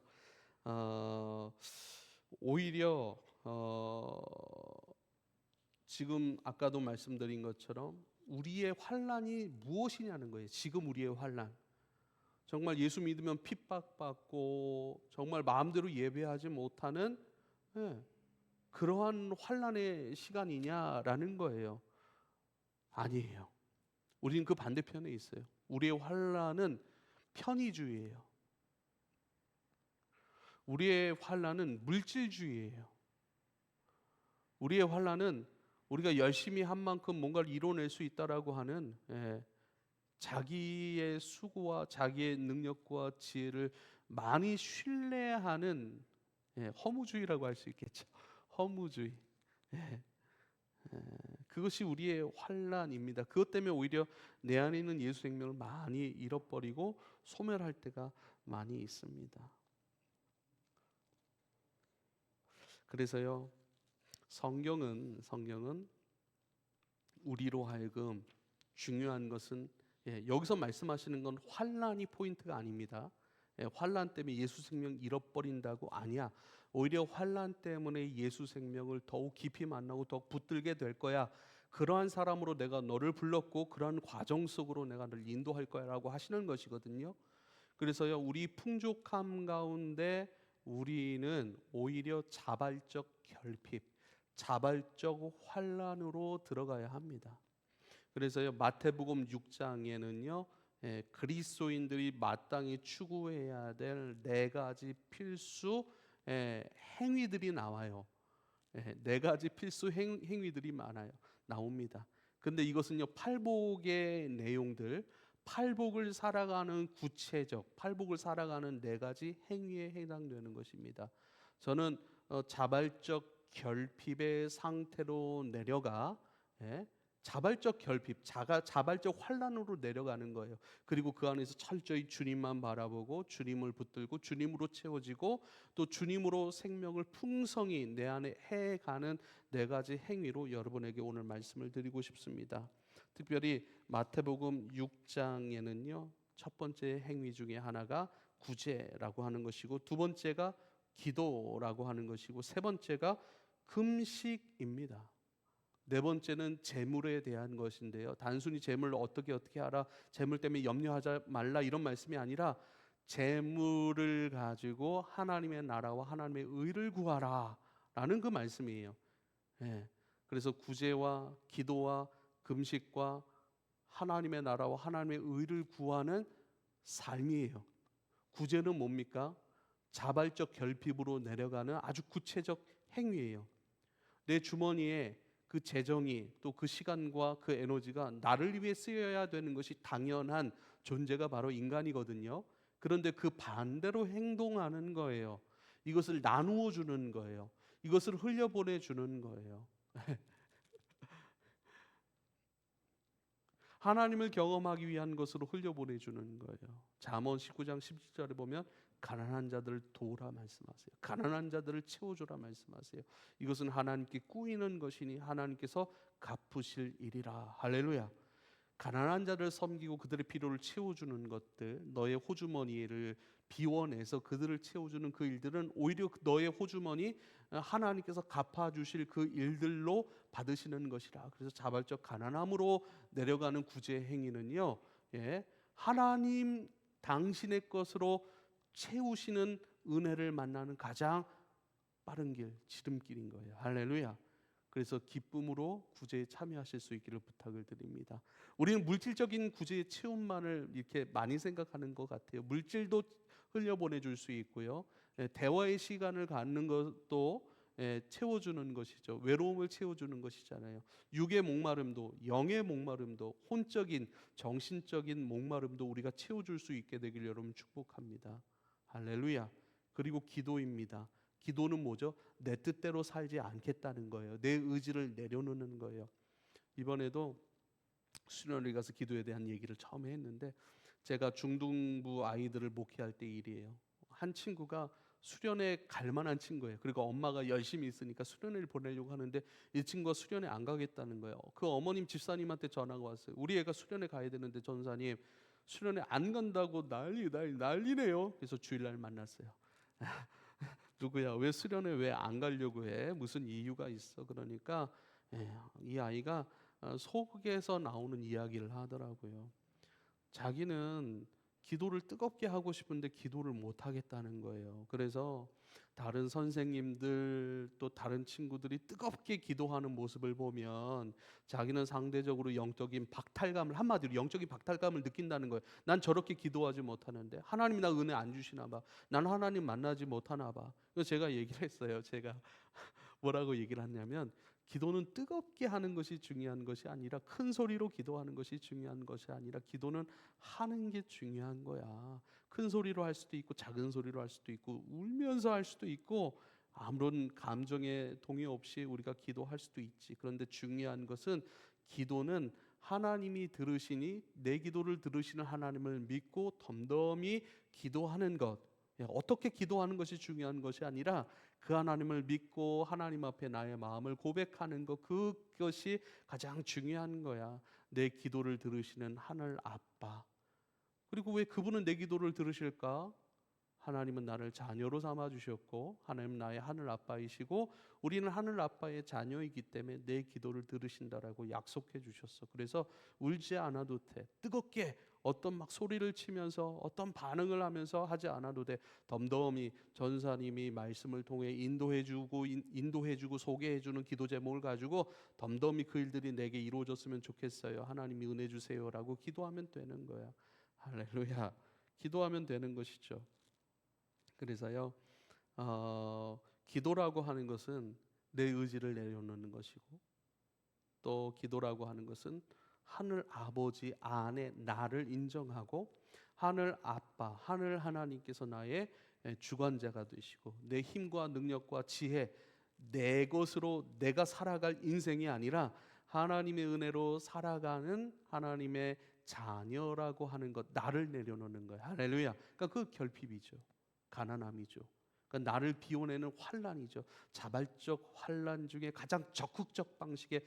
오히려 지금 아까도 말씀드린 것처럼 우리의 환난이 무엇이냐는 거예요. 지금 우리의 환난. 정말 예수 믿으면 핍박받고 정말 마음대로 예배하지 못하는 그러한 환난의 시간이냐라는 거예요. 아니에요. 우리는 그 반대편에 있어요. 우리의 환난은 편의주의예요. 우리의 환난은 물질주의예요. 우리의 환난은 우리가 열심히 한 만큼 뭔가를 이뤄낼 수 있다라고 하는 자기의 수고와 자기의 능력과 지혜를 많이 신뢰하는 허무주의라고 할 수 있겠죠. 허무주의. 예, 그것이 우리의 환난입니다. 그것 때문에 오히려 내 안에 있는 예수 생명을 많이 잃어버리고 소멸할 때가 많이 있습니다. 그래서요, 성경은 우리로 하여금 중요한 것은 여기서 말씀하시는 건 환난이 포인트가 아닙니다. 환난 때문에 예수 생명 잃어버린다고 아니야. 오히려 환난 때문에 예수 생명을 더욱 깊이 만나고 더욱 붙들게 될 거야. 그러한 사람으로 내가 너를 불렀고 그러한 과정 속으로 내가 너를 인도할 거야라고 하시는 것이거든요. 그래서요, 우리 풍족함 가운데 우리는 오히려 자발적 결핍, 자발적 환난으로 들어가야 합니다. 그래서요, 마태복음 6장에는요, 그리스도인들이 마땅히 추구해야 될 네 가지 필수 행위들이 나와요. 네 가지 필수 행위들이 나옵니다. 근데 이것은요, 팔복의 내용들, 팔복을 살아가는 팔복을 살아가는 네 가지 행위에 해당되는 것입니다. 저는 자발적 결핍의 상태로 내려가 자발적 결핍, 자발적 환난으로 내려가는 거예요. 그리고 그 안에서 철저히 주님만 바라보고 주님을 붙들고 주님으로 채워지고 또 주님으로 생명을 풍성히 내 안에 해가는 네 가지 행위로 여러분에게 오늘 말씀을 드리고 싶습니다. 특별히 마태복음 6장에는요, 첫 번째 행위 중에 하나가 구제라고 하는 것이고, 두 번째가 기도라고 하는 것이고, 세 번째가 금식입니다. 네 번째는 재물에 대한 것인데요, 단순히 재물을 어떻게 하라, 재물 때문에 염려하지 말라 이런 말씀이 아니라 재물을 가지고 하나님의 나라와 하나님의 의를 구하라 라는 그 말씀이에요. 그래서 구제와 기도와 금식과 하나님의 나라와 하나님의 의를 구하는 삶이에요. 구제는 뭡니까? 자발적 결핍으로 내려가는 아주 구체적 행위예요. 내 주머니에 그 재정이 또 그 시간과 그 에너지가 나를 위해 쓰여야 되는 것이 당연한 존재가 바로 인간이거든요. 그런데 그 반대로 행동하는 거예요. 이것을 나누어 주는 거예요. 이것을 흘려보내 주는 거예요. 하나님을 경험하기 위한 것으로 흘려보내 주는 거예요. 잠언 19장 17절에 보면 가난한 자들을 도우라 말씀하세요. 가난한 자들을 채워주라 말씀하세요. 이것은 하나님께 꾸이는 것이니 하나님께서 갚으실 일이라. 할렐루야. 가난한 자를 섬기고 그들의 필요를 채워주는 것들, 너의 호주머니를 비워내서 그들을 채워주는 그 일들은 오히려 너의 호주머니 하나님께서 갚아주실 그 일들로 받으시는 것이라. 그래서 자발적 가난함으로 내려가는 구제 행위는요, 하나님 당신의 것으로 채우시는 은혜를 만나는 가장 빠른 길, 지름길인 거예요. 할렐루야. 그래서 기쁨으로 구제에 참여하실 수 있기를 부탁을 드립니다. 우리는 물질적인 구제의 체험만을 이렇게 많이 생각하는 것 같아요. 물질도 흘려보내줄 수 있고요, 대화의 시간을 갖는 것도 채워주는 것이죠. 외로움을 채워주는 것이잖아요. 육의 목마름도, 영의 목마름도, 혼적인 정신적인 목마름도 우리가 채워줄 수 있게 되길 여러분 축복합니다. 할렐루야. 그리고 기도입니다. 기도는 뭐죠? 내 뜻대로 살지 않겠다는 거예요. 내 의지를 내려놓는 거예요. 이번에도 수련회 가서 기도에 대한 얘기를 처음에 했는데, 제가 중등부 아이들을 목회할 때 일이에요. 한 친구가 수련회 갈 만한 친구예요. 그리고 엄마가 열심히 있으니까 수련회를 보내려고 하는데 이 친구가 수련회 안 가겠다는 거예요. 그 어머님 집사님한테 전화가 왔어요. 우리 애가 수련회 가야 되는데 전사님 수련회 안 간다고 난리네요. 그래서 주일날 만났어요. 누구야? 왜 수련회 왜 안 가려고 해? 무슨 이유가 있어? 그러니까 이 아이가 속에서 나오는 이야기를 하더라고요. 자기는 기도를 뜨겁게 하고 싶은데 기도를 못 하겠다는 거예요. 그래서 다른 선생님들 또 다른 친구들이 뜨겁게 기도하는 모습을 보면 자기는 상대적으로 영적인 박탈감을, 한마디로 영적인 박탈감을 느낀다는 거예요. 난 저렇게 기도하지 못하는데 하나님이 나 은혜 안 주시나 봐. 난 하나님 만나지 못하나 봐. 그래서 제가 얘기를 했어요. 제가 뭐라고 얘기를 했냐면, 기도는 뜨겁게 하는 것이 중요한 것이 아니라, 큰 소리로 기도하는 것이 중요한 것이 아니라, 기도는 하는 게 중요한 거야. 큰 소리로 할 수도 있고 작은 소리로 할 수도 있고 울면서 할 수도 있고 아무런 감정에 동의 없이 우리가 기도할 수도 있지. 그런데 중요한 것은, 기도는 하나님이 들으시니, 내 기도를 들으시는 하나님을 믿고 덤덤히 기도하는 것, 어떻게 기도하는 것이 중요한 것이 아니라 그 하나님을 믿고 하나님 앞에 나의 마음을 고백하는 것, 그것이 가장 중요한 거야. 내 기도를 들으시는 하늘 아빠. 그리고 왜 그분은 내 기도를 들으실까? 하나님은 나를 자녀로 삼아 주셨고, 하나님은 나의 하늘 아빠이시고, 우리는 하늘 아빠의 자녀이기 때문에 내 기도를 들으신다라고 약속해 주셨어. 그래서 울지 않아도 돼. 뜨겁게 어떤 막 소리를 치면서 어떤 반응을 하면서 하지 않아도 돼. 덤덤히 전사님이 말씀을 통해 인도해 주고 소개해 주는 기도 제목을 가지고 덤덤히 그 일들이 내게 이루어졌으면 좋겠어요. 하나님이 은혜 주세요라고 기도하면 되는 거야. 할렐루야. 기도하면 되는 것이죠. 그래서요, 기도라고 하는 것은 내 의지를 내려놓는 것이고, 또 기도라고 하는 것은 하늘 아버지 안에 나를 인정하고, 하늘 아빠, 하늘 하나님께서 나의 주관자가 되시고, 내 힘과 능력과 지혜, 내 것으로 내가 살아갈 인생이 아니라 하나님의 은혜로 살아가는 하나님의 자녀라고 하는 것, 나를 내려놓는 거예요. 할렐루야. 그러니까 그 결핍이죠. 가난함이죠. 그러니까 나를 비워내는 환난이죠. 자발적 환난 중에 가장 적극적 방식의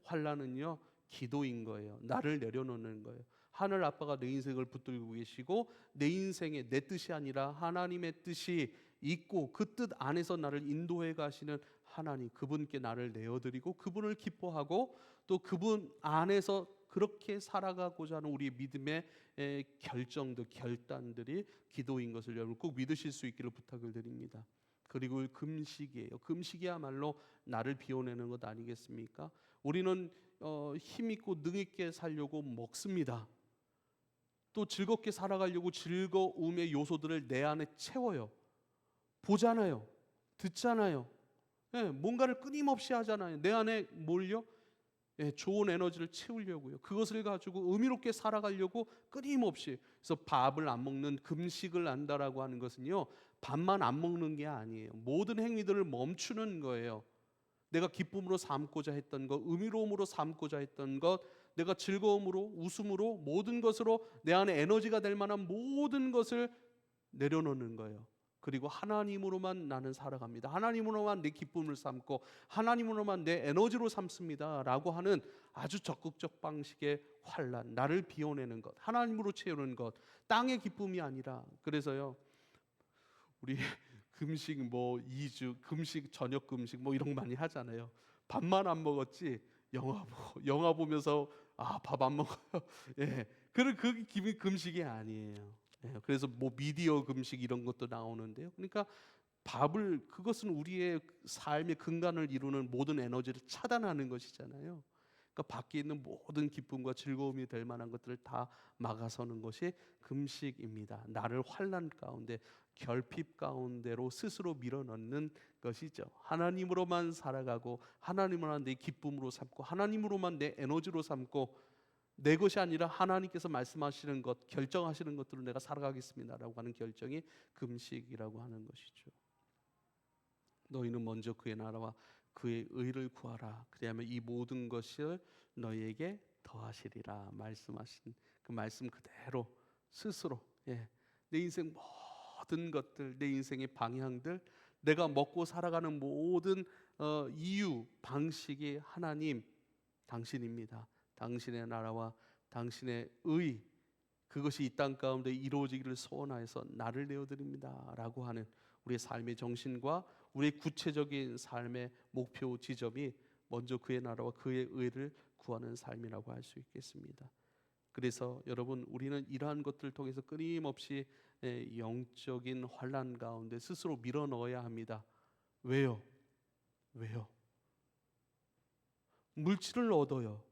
환난은요, 기도인 거예요. 나를 내려놓는 거예요. 하늘 아빠가 내 인생을 붙들고 계시고, 내 인생에 내 뜻이 아니라 하나님의 뜻이 있고, 그 뜻 안에서 나를 인도해 가시는 하나님, 그분께 나를 내어드리고 그분을 기뻐하고, 또 그분 안에서 그렇게 살아가고자 하는 우리 믿음의 결정들, 결단들이 기도인 것을 여러분 꼭 믿으실 수 있기를 부탁을 드립니다. 그리고 금식이에요. 금식이야말로 나를 비워내는 것 아니겠습니까? 우리는 힘있고 능있게 살려고 먹습니다. 또 즐겁게 살아가려고 즐거움의 요소들을 내 안에 채워요. 보잖아요. 듣잖아요. 뭔가를 끊임없이 하잖아요. 내 안에 뭘요? 좋은 에너지를 채우려고요. 그것을 가지고 의미롭게 살아가려고 끊임없이. 그래서 밥을 안 먹는, 금식을 한다라고 하는 것은요, 밥만 안 먹는 게 아니에요. 모든 행위들을 멈추는 거예요. 내가 기쁨으로 삼고자 했던 것, 의미로움으로 삼고자 했던 것, 내가 즐거움으로, 웃음으로, 모든 것으로 내 안에 에너지가 될 만한 모든 것을 내려놓는 거예요. 그리고 하나님으로만 나는 살아갑니다. 하나님으로만 내 기쁨을 삼고 하나님으로만 내 에너지로 삼습니다 라고 하는 아주 적극적 방식의 환난, 나를 비워내는 것, 하나님으로 채우는 것, 땅의 기쁨이 아니라. 그래서요, 우리 금식 뭐 2주 금식, 저녁 금식 뭐 이런 거 많이 하잖아요. 밥만 안 먹었지 영화 보면서 밥 안 먹어요. 예, 그 금식이 아니에요. 그래서 뭐 미디어 금식 이런 것도 나오는데요. 그러니까 그것은 우리의 삶의 근간을 이루는 모든 에너지를 차단하는 것이잖아요. 그러니까 밖에 있는 모든 기쁨과 즐거움이 될 만한 것들을 다 막아서는 것이 금식입니다. 나를 환난 가운데, 결핍 가운데로 스스로 밀어넣는 것이죠. 하나님으로만 살아가고, 하나님으로만 내 기쁨으로 삼고, 하나님으로만 내 에너지로 삼고, 내 것이 아니라 하나님께서 말씀하시는 것, 결정하시는 것들로 내가 살아가겠습니다라고 하는 결정이 금식이라고 하는 것이죠. 너희는 먼저 그의 나라와 그의 의를 구하라. 그리하면 이 모든 것을 너희에게 더하시리라 말씀하신 그 말씀 그대로 스스로, 내 인생 모든 것들, 내 인생의 방향들, 내가 먹고 살아가는 모든 이유, 방식이 하나님, 당신입니다. 당신의 나라와 당신의 의, 그것이 이 땅 가운데 이루어지기를 소원하여서 나를 내어드립니다 라고 하는 우리의 삶의 정신과 우리의 구체적인 삶의 목표 지점이 먼저 그의 나라와 그의 의를 구하는 삶이라고 할 수 있겠습니다. 그래서 여러분, 우리는 이러한 것들을 통해서 끊임없이 영적인 환난 가운데 스스로 밀어 넣어야 합니다. 왜요? 왜요? 물질을 얻어요.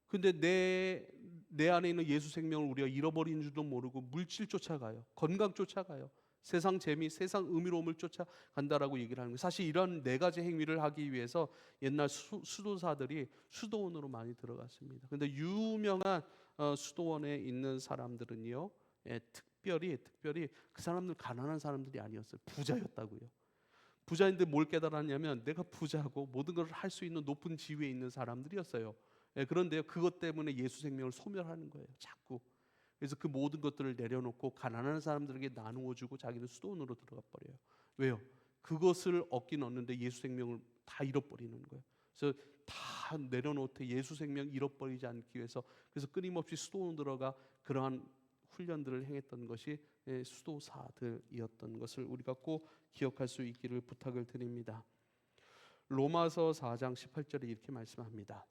근데 내 안에 있는 예수 생명을 우리가 잃어버린 줄도 모르고 물질 쫓아가요. 건강 쫓아가요. 세상 재미, 세상 의미로움을 쫓아간다라고 얘기를 하는 거예요. 사실 이런 네 가지 행위를 하기 위해서 옛날 수도사들이 수도원으로 많이 들어갔습니다. 근데 유명한 수도원에 있는 사람들은요, 특별히 그 사람들 가난한 사람들이 아니었어요. 부자였다고요. 부자인데 뭘 깨달았냐면 내가 부자고 모든 걸 할 수 있는 높은 지위에 있는 사람들이었어요. 그런데요, 그것 때문에 예수 생명을 소멸하는 거예요, 자꾸. 그래서 그 모든 것들을 내려놓고 가난한 사람들에게 나누어 주고 자기는 수도원으로 들어가 버려요. 왜요? 그것을 얻긴 얻는데 예수 생명을 다 잃어버리는 거예요. 그래서 다 내려놓되 예수 생명 잃어버리지 않기 위해서, 그래서 끊임없이 수도원 들어가 그러한 훈련들을 행했던 것이 수도사들이었던 것을 우리가 꼭 기억할 수 있기를 부탁을 드립니다. 로마서 4장 18절에 이렇게 말씀합니다.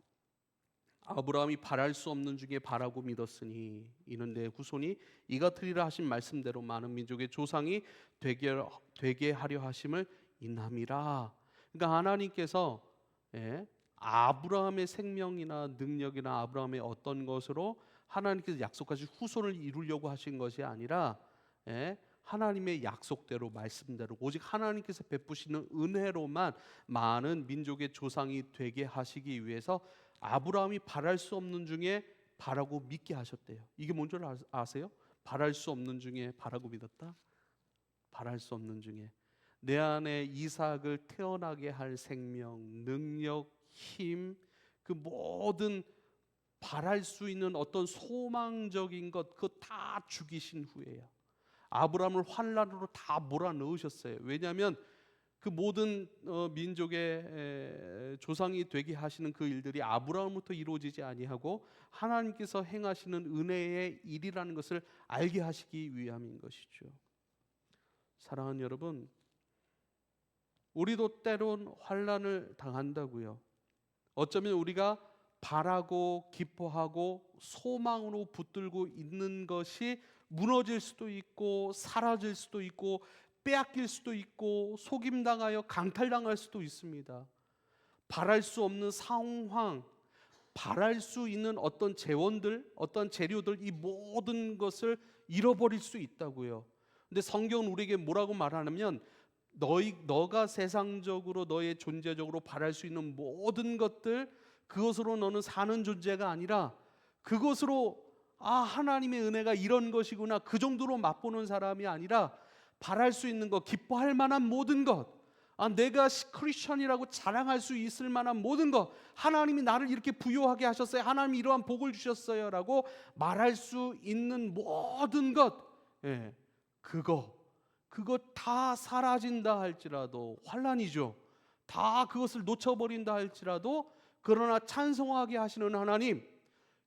아브라함이 바랄 수 없는 중에 바라고 믿었으니 이는 내 후손이 이같으리라 하신 말씀대로 많은 민족의 조상이 되게 하려 하심을 인함이라. 그러니까 하나님께서 아브라함의 생명이나 능력이나 아브라함의 어떤 것으로 하나님께서 약속하신 후손을 이루려고 하신 것이 아니라 하나님의 약속대로, 말씀대로 오직 하나님께서 베푸시는 은혜로만 많은 민족의 조상이 되게 하시기 위해서 아브라함이 바랄 수 없는 중에 바라고 믿게 하셨대요. 이게 뭔 줄 아세요? 바랄 수 없는 중에 바라고 믿었다. 바랄 수 없는 중에 내 안에 이삭을 태어나게 할 생명, 능력, 힘, 그 모든 바랄 수 있는 어떤 소망적인 것, 그거 다 죽이신 후에야 아브라함을 환난으로 다 몰아넣으셨어요. 왜냐하면 그 모든 민족의 조상이 되게 하시는 그 일들이 아브라함부터 이루어지지 아니하고 하나님께서 행하시는 은혜의 일이라는 것을 알게 하시기 위함인 것이죠. 사랑하는 여러분, 우리도 때론 환난을 당한다고요. 어쩌면 우리가 바라고 기뻐하고 소망으로 붙들고 있는 것이 무너질 수도 있고 사라질 수도 있고 빼앗길 수도 있고 속임당하여 강탈당할 수도 있습니다. 바랄 수 없는 상황, 바랄 수 있는 어떤 재원들, 어떤 재료들, 이 모든 것을 잃어버릴 수 있다고요. 근데 성경은 우리에게 뭐라고 말하냐면 너가 세상적으로 너의 존재적으로 바랄 수 있는 모든 것들, 그것으로 너는 사는 존재가 아니라 그것으로 하나님의 은혜가 이런 것이구나, 그 정도로 맛보는 사람이 아니라 바랄 수 있는 것, 기뻐할 만한 모든 것, 내가 크리스천이라고 자랑할 수 있을 만한 모든 것, 하나님이 나를 이렇게 부유하게 하셨어요, 하나님이 이러한 복을 주셨어요 라고 말할 수 있는 모든 것, 그거 다 사라진다 할지라도 환난이죠. 다 그것을 놓쳐버린다 할지라도, 그러나 찬송하게 하시는 하나님,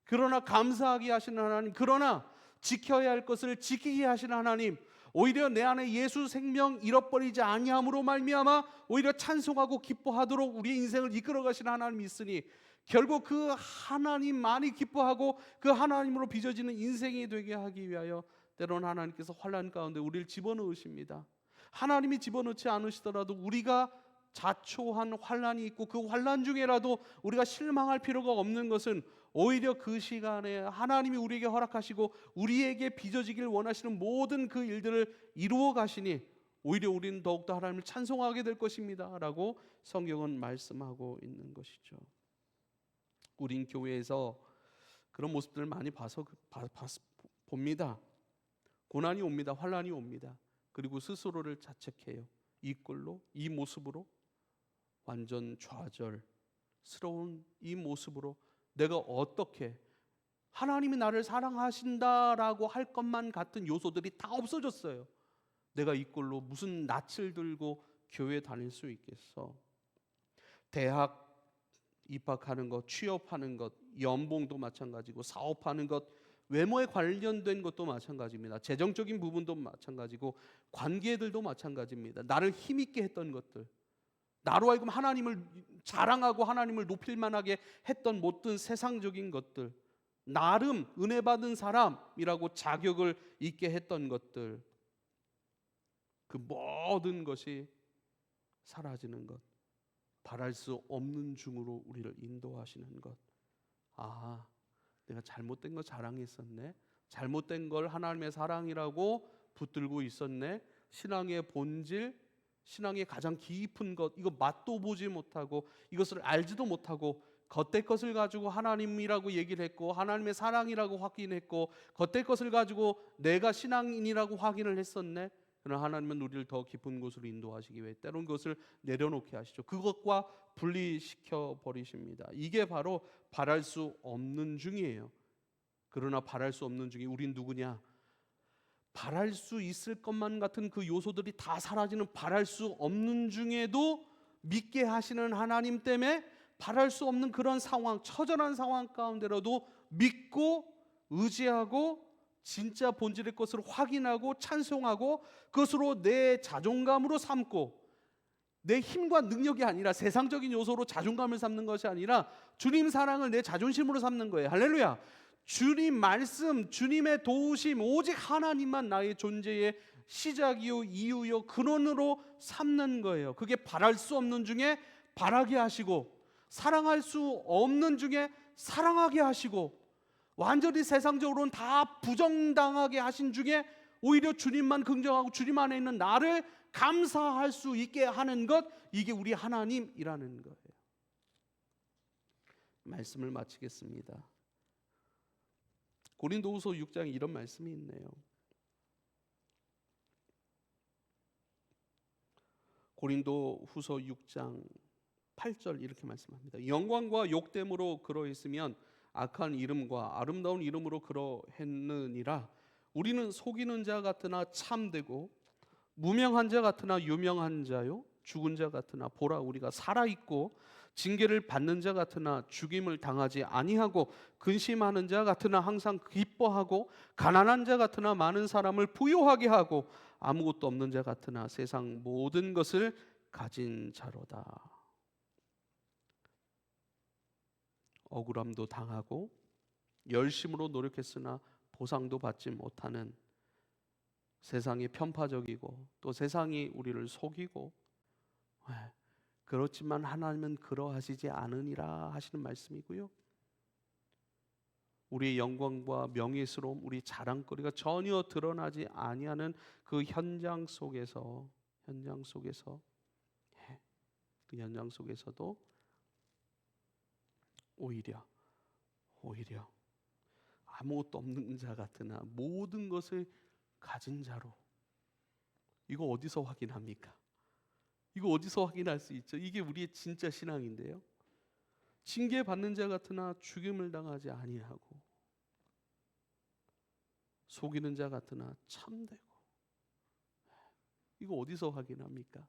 그러나 감사하게 하시는 하나님, 그러나 지켜야 할 것을 지키게 하시는 하나님, 오히려 내 안에 예수 생명 잃어버리지 아니함으로 말미암아 오히려 찬송하고 기뻐하도록 우리의 인생을 이끌어 가시는 하나님이 있으니, 결국 그 하나님만이 기뻐하고 그 하나님으로 빚어지는 인생이 되게 하기 위하여 때로는 하나님께서 환난 가운데 우리를 집어넣으십니다. 하나님이 집어넣지 않으시더라도 우리가 자초한 환난이 있고 그 환난 중에라도 우리가 실망할 필요가 없는 것은 오히려 그 시간에 하나님이 우리에게 허락하시고 우리에게 빚어지길 원하시는 모든 그 일들을 이루어 가시니 오히려 우리는 더욱더 하나님을 찬송하게 될 것입니다 라고 성경은 말씀하고 있는 것이죠. 우린 교회에서 그런 모습들을 많이 봅니다. 고난이 옵니다. 환난이 옵니다. 그리고 스스로를 자책해요. 이 꼴로, 이 모습으로, 완전 좌절스러운 이 모습으로 내가 어떻게 하나님이 나를 사랑하신다라고 할 것만 같은 요소들이 다 없어졌어요. 내가 이 꼴로 무슨 낯을 들고 교회 다닐 수 있겠어? 대학 입학하는 것, 취업하는 것, 연봉도 마찬가지고, 사업하는 것, 외모에 관련된 것도 마찬가지입니다. 재정적인 부분도 마찬가지고, 관계들도 마찬가지입니다. 나를 힘있게 했던 것들, 나로 하여금 하나님을 자랑하고 하나님을 높일 만하게 했던 모든 세상적인 것들, 나름 은혜 받은 사람이라고 자격을 있게 했던 것들, 그 모든 것이 사라지는 것, 바랄 수 없는 중으로 우리를 인도하시는 것. 아, 내가 잘못된 거 자랑했었네. 잘못된 걸 하나님의 사랑이라고 붙들고 있었네. 신앙의 본질, 신앙의 가장 깊은 것, 이거 맛도 보지 못하고 이것을 알지도 못하고 겉의 것을 가지고 하나님이라고 얘기를 했고 하나님의 사랑이라고 확인했고 겉의 것을 가지고 내가 신앙인이라고 확인을 했었네. 그러나 하나님은 우리를 더 깊은 곳으로 인도하시기 위해 때론 그것을 내려놓게 하시죠. 그것과 분리시켜 버리십니다. 이게 바로 바랄 수 없는 중이에요. 그러나 바랄 수 없는 중에 우린 누구냐? 바랄 수 있을 것만 같은 그 요소들이 다 사라지는 바랄 수 없는 중에도 믿게 하시는 하나님 때문에 바랄 수 없는 그런 상황, 처절한 상황 가운데로도 믿고 의지하고 진짜 본질의 것을 확인하고 찬송하고 그것으로 내 자존감으로 삼고 내 힘과 능력이 아니라 세상적인 요소로 자존감을 삼는 것이 아니라 주님 사랑을 내 자존심으로 삼는 거예요. 할렐루야. 주님 말씀, 주님의 도우심, 오직 하나님만 나의 존재의 시작이요 이유요 근원으로 삼는 거예요. 그게 바랄 수 없는 중에 바라게 하시고 사랑할 수 없는 중에 사랑하게 하시고 완전히 세상적으로는 다 부정당하게 하신 중에 오히려 주님만 긍정하고 주님 안에 있는 나를 감사할 수 있게 하는 것, 이게 우리 하나님이라는 거예요. 말씀을 마치겠습니다. 고린도후서 6장에 이런 말씀이 있네요. 고린도후서 6장 8절 이렇게 말씀합니다. 영광과 욕됨으로 그러했으면 악한 이름과 아름다운 이름으로 그러했느니라. 우리는 속이는 자 같으나 참되고 무명한 자 같으나 유명한 자요 죽은 자 같으나 보라 우리가 살아있고 징계를 받는 자 같으나 죽임을 당하지 아니하고 근심하는 자 같으나 항상 기뻐하고 가난한 자 같으나 많은 사람을 부유하게 하고 아무것도 없는 자 같으나 세상 모든 것을 가진 자로다. 억울함도 당하고 열심으로 노력했으나 보상도 받지 못하는 세상이 편파적이고 또 세상이 우리를 속이고 그렇지만 하나님은 그러하시지 않으니라 하시는 말씀이고요. 우리의 영광과 명예스러움, 우리 자랑거리가 전혀 드러나지 아니하는 그 현장 속에서 그 현장 속에서도 오히려 아무것도 없는 자 같으나 모든 것을 가진 자로. 이거 어디서 확인합니까? 이거 어디서 확인할 수 있죠? 이게 우리의 진짜 신앙인데요. 징계받는 자 같으나 죽임을 당하지 아니하고 속이는 자 같으나 참되고. 이거 어디서 확인합니까?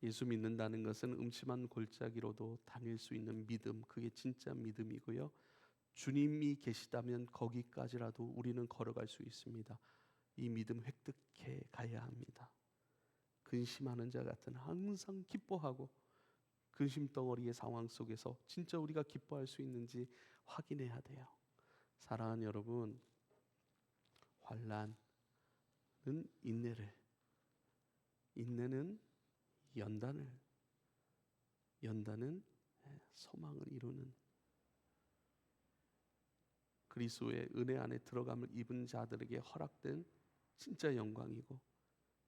예수 믿는다는 것은 음침한 골짜기로도 다닐 수 있는 믿음, 그게 진짜 믿음이고요. 주님이 계시다면 거기까지라도 우리는 걸어갈 수 있습니다. 이 믿음 획득해 가야 합니다. 근심하는 자 같은 항상 기뻐하고 근심덩어리의 상황 속에서 진짜 우리가 기뻐할 수 있는지 확인해야 돼요. 사랑하는 여러분, 환난은 인내는 연단은 소망을 이루는 그리스도의 은혜 안에 들어감을 입은 자들에게 허락된 진짜 영광이고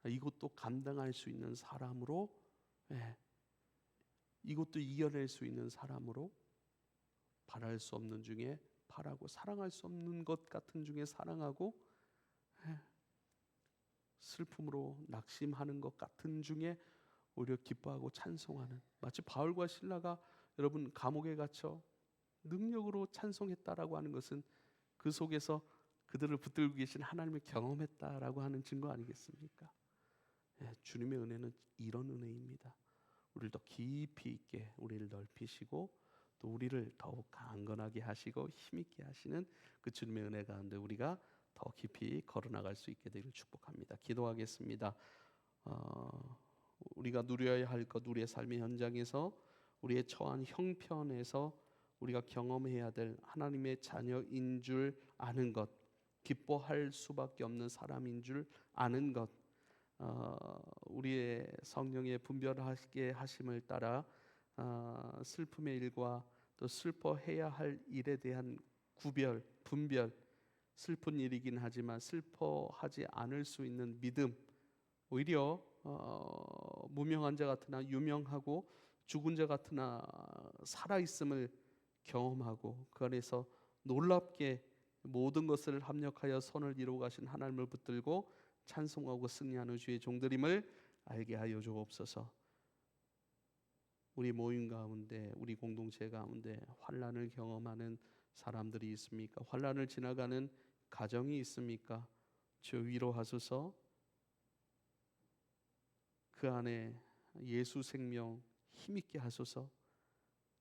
이것도 감당할 수 있는 사람으로 이것도 이겨낼 수 있는 사람으로 바랄 수 없는 중에 바라고 사랑할 수 없는 것 같은 중에 사랑하고 슬픔으로 낙심하는 것 같은 중에 오히려 기뻐하고 찬송하는, 마치 바울과 실라가 여러분 감옥에 갇혀 능력으로 찬송했다라고 하는 것은 그 속에서 그들을 붙들고 계신 하나님을 경험했다라고 하는 증거 아니겠습니까? 주님의 은혜는 이런 은혜입니다. 우리를 더 깊이 있게 우리를 넓히시고 또 우리를 더욱 강건하게 하시고 힘있게 하시는 그 주님의 은혜 가운데 우리가 더 깊이 걸어나갈 수 있게 되기를 축복합니다. 기도하겠습니다. 우리가 누려야 할 것, 우리의 삶의 현장에서 우리의 처한 형편에서 우리가 경험해야 될 하나님의 자녀인 줄 아는 것, 기뻐할 수밖에 없는 사람인 줄 아는 것, 우리의 성령의 분별하게 하심을 따라 슬픔의 일과 또 슬퍼해야 할 일에 대한 구별, 분별, 슬픈 일이긴 하지만 슬퍼하지 않을 수 있는 믿음, 오히려 무명한 자 같으나 유명하고 죽은 자 같으나 살아있음을 경험하고 그 안에서 놀랍게 모든 것을 합력하여 선을 이루어 가신 하나님을 붙들고 찬송하고 승리하는 주의 종들임을 알게 하여 주옵소서. 우리 모임 가운데, 우리 공동체 가운데 환난을 경험하는 사람들이 있습니까? 환난을 지나가는 가정이 있습니까? 주 위로하소서. 그 안에 예수 생명 힘있게 하소서.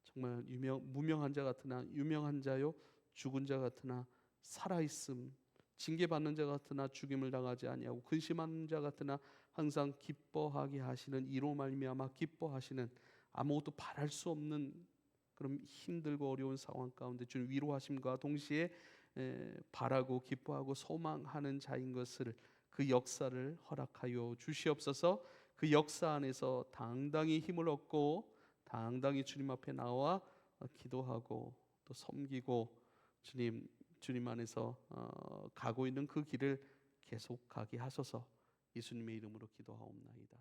정말 무명한 자 같으나 유명한 자요, 죽은 자 같으나 살아있음, 징계받는 자 같으나 죽임을 당하지 아니하고 근심하는 자 같으나 항상 기뻐하게 하시는, 이로 말미암아 기뻐하시는, 아무것도 바랄 수 없는 그런 힘들고 어려운 상황 가운데 주님 위로하심과 동시에 바라고 기뻐하고 소망하는 자인 것을, 그 역사를 허락하여 주시옵소서. 그 역사 안에서 당당히 힘을 얻고 당당히 주님 앞에 나와 기도하고 또 섬기고 주님 안에서 가고 있는 그 길을 계속 가게 하소서. 예수님의 이름으로 기도하옵나이다.